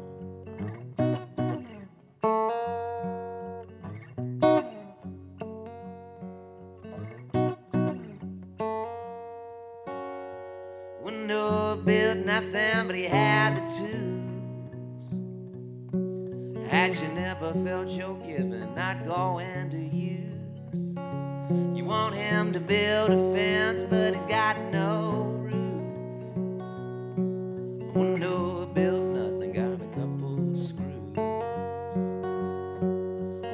Well, no, built nothing, but he had the tools. Had you never felt your giving not going to use? You want him to build a fence, but he's got no roof. Oh no, built nothing, got a couple screws.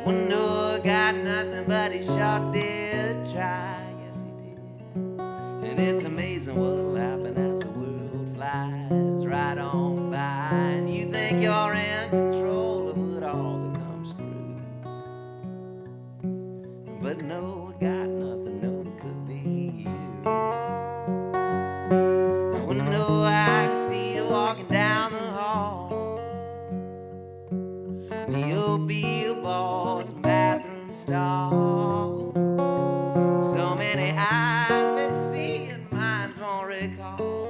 Oh no, got nothing, but he sure did try. Yes, he did. And it's amazing what'll happen as the world flies right on by, and you think you're in control of what all that comes through. But no, I got nothing, no, it could be you. Well, no, I can see you walking down the hall. You'll be aboard some bathroom stalls. So many eyes that see and minds won't recall.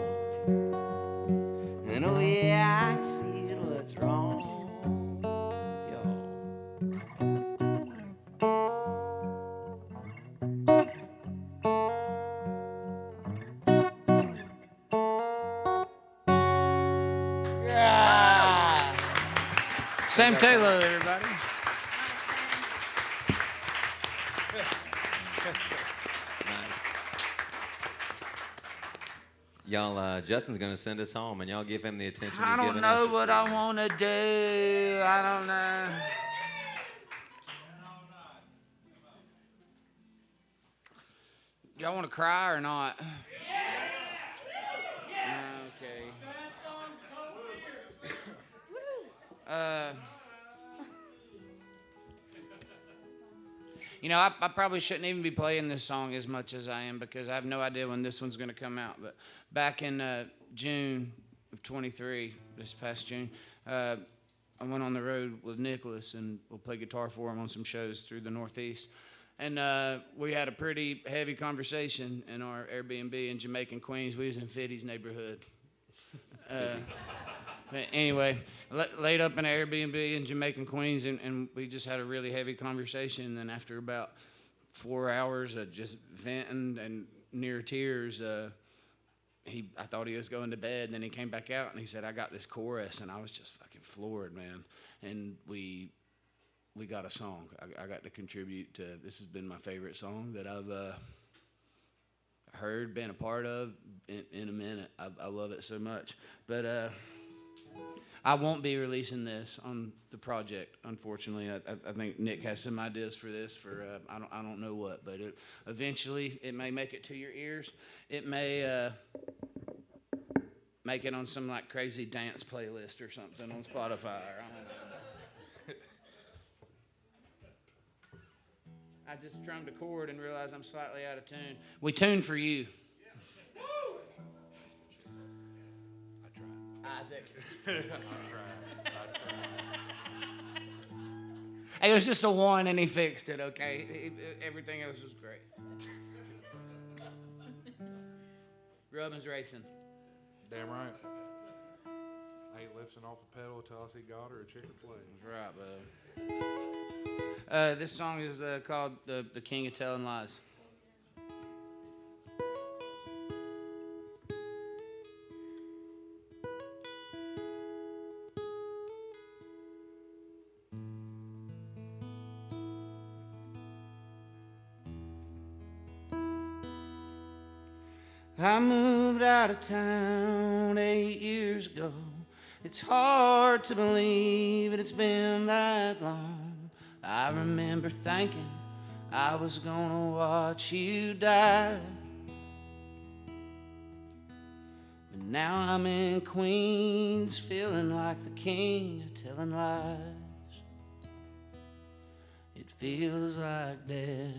And oh yeah, I can see it, what's wrong with y'all. Yeah. Sam Tayloe, everybody. Y'all, Justin's gonna send us home, and y'all give him the attention. I he's don't given know us. what I want to do. I don't know. Y'all want to cry or not? Okay. You know, I probably shouldn't even be playing this song as much as I am because I have no idea when this one's going to come out. But back in June of 23, this past June, I went on the road with Nicholas and we'll play guitar for him on some shows through the Northeast. And we had a pretty heavy conversation in our Airbnb in Jamaican Queens. We was in Fiddy's neighborhood. But anyway, laid up in an Airbnb in Jamaican Queens, and we just had a really heavy conversation. And then after about 4 hours of just venting and near tears, I thought he was going to bed. And then he came back out and he said, "I got this chorus," and I was just fucking floored, man. And we got a song. I got to contribute to. This has been my favorite song that I've heard, been a part of in a minute. I love it so much. But I won't be releasing this on the project, unfortunately. I think Nick has some ideas for this for I don't know what, but eventually it may make it to your ears. It may make it on some like crazy dance playlist or something on Spotify. Or I don't know. I just strummed a chord and realized I'm slightly out of tune. We tuned for you. Isaac. It was just a one and he fixed it, okay? Everything else was great. Robin's racing. Damn right. I ain't lifting off a pedal until I see God or a chicken play. That's right, bud. This song is called the King of Telling Lies. I moved out of town 8 years ago. It's hard to believe it's been that long. I remember thinking I was gonna watch you die. But now I'm in Queens, feeling like the king of telling lies. It feels like death,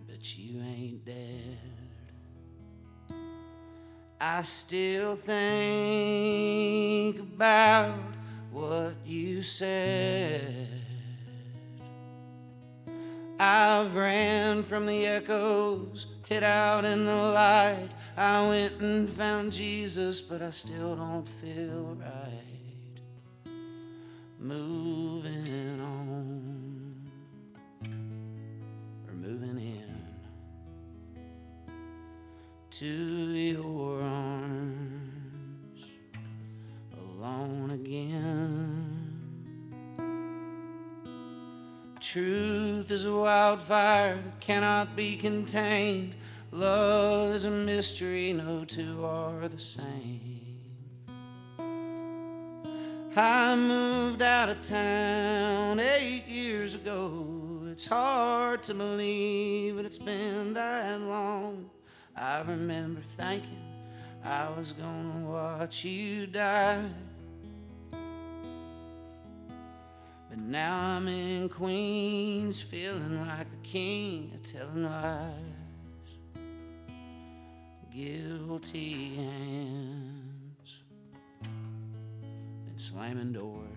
but you ain't dead. I still think about what you said. I've ran from the echoes, hid out in the light. I went and found Jesus, but I still don't feel right. Moving on, or moving in to your arms, alone again. Truth is a wildfire that cannot be contained. Love is a mystery, no two are the same. I moved out of town 8 years ago. It's hard to believe, but it's been that long. I remember thinking I was gonna watch you die. But now I'm in Queens, feeling like the king of telling lies. Guilty hands and slamming doors,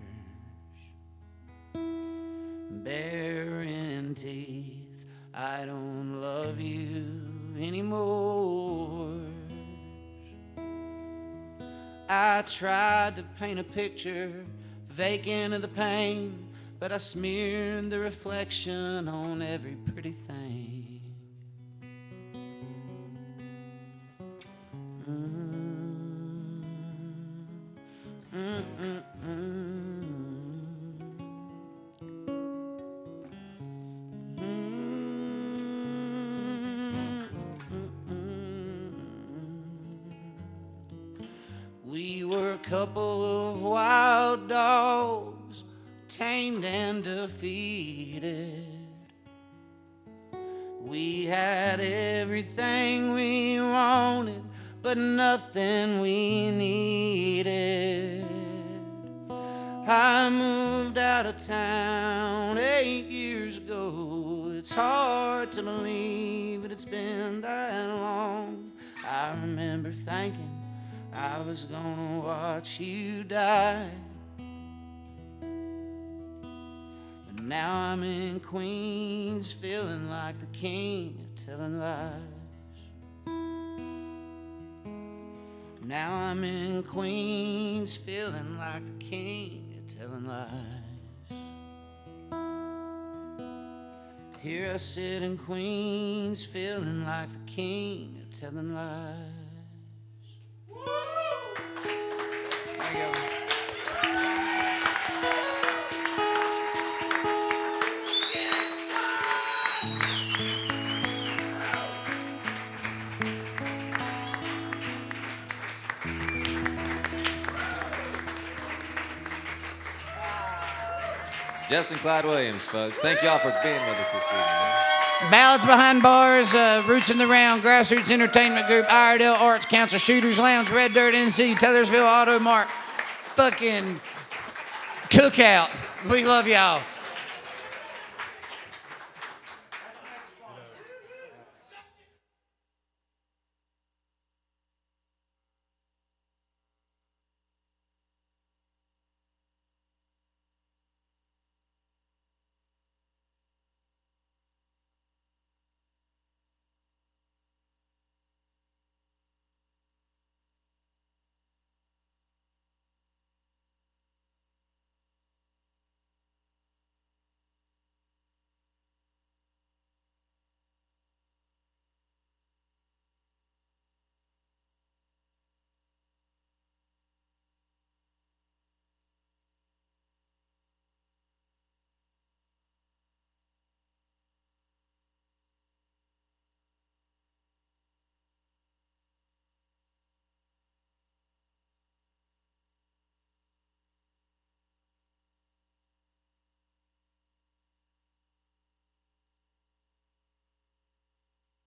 baring teeth. I don't love you anymore. I tried to paint a picture vacant of the pain, but I smeared the reflection on every pretty thing. We were a couple of wild dogs, tamed and defeated. We had everything we wanted, but nothing we needed. I moved out of town 8 years ago. It's hard to believe, but it's been that long. I remember thinking I was gonna watch you die. But now I'm in Queens, feeling like the king of telling lies. Now I'm in Queens, feeling like the king of telling lies. Here I sit in Queens, feeling like the king of telling lies. There you go. Justin Clyde Willams, folks. Thank y'all for being with us this evening. Ballads Behind Bars, Roots in the Round, Grassroots Entertainment Group, Iredell Arts Council, Shooters Lounge, Red Dirt NC, Taylorsville Auto Mart, fucking Cookout. We love y'all.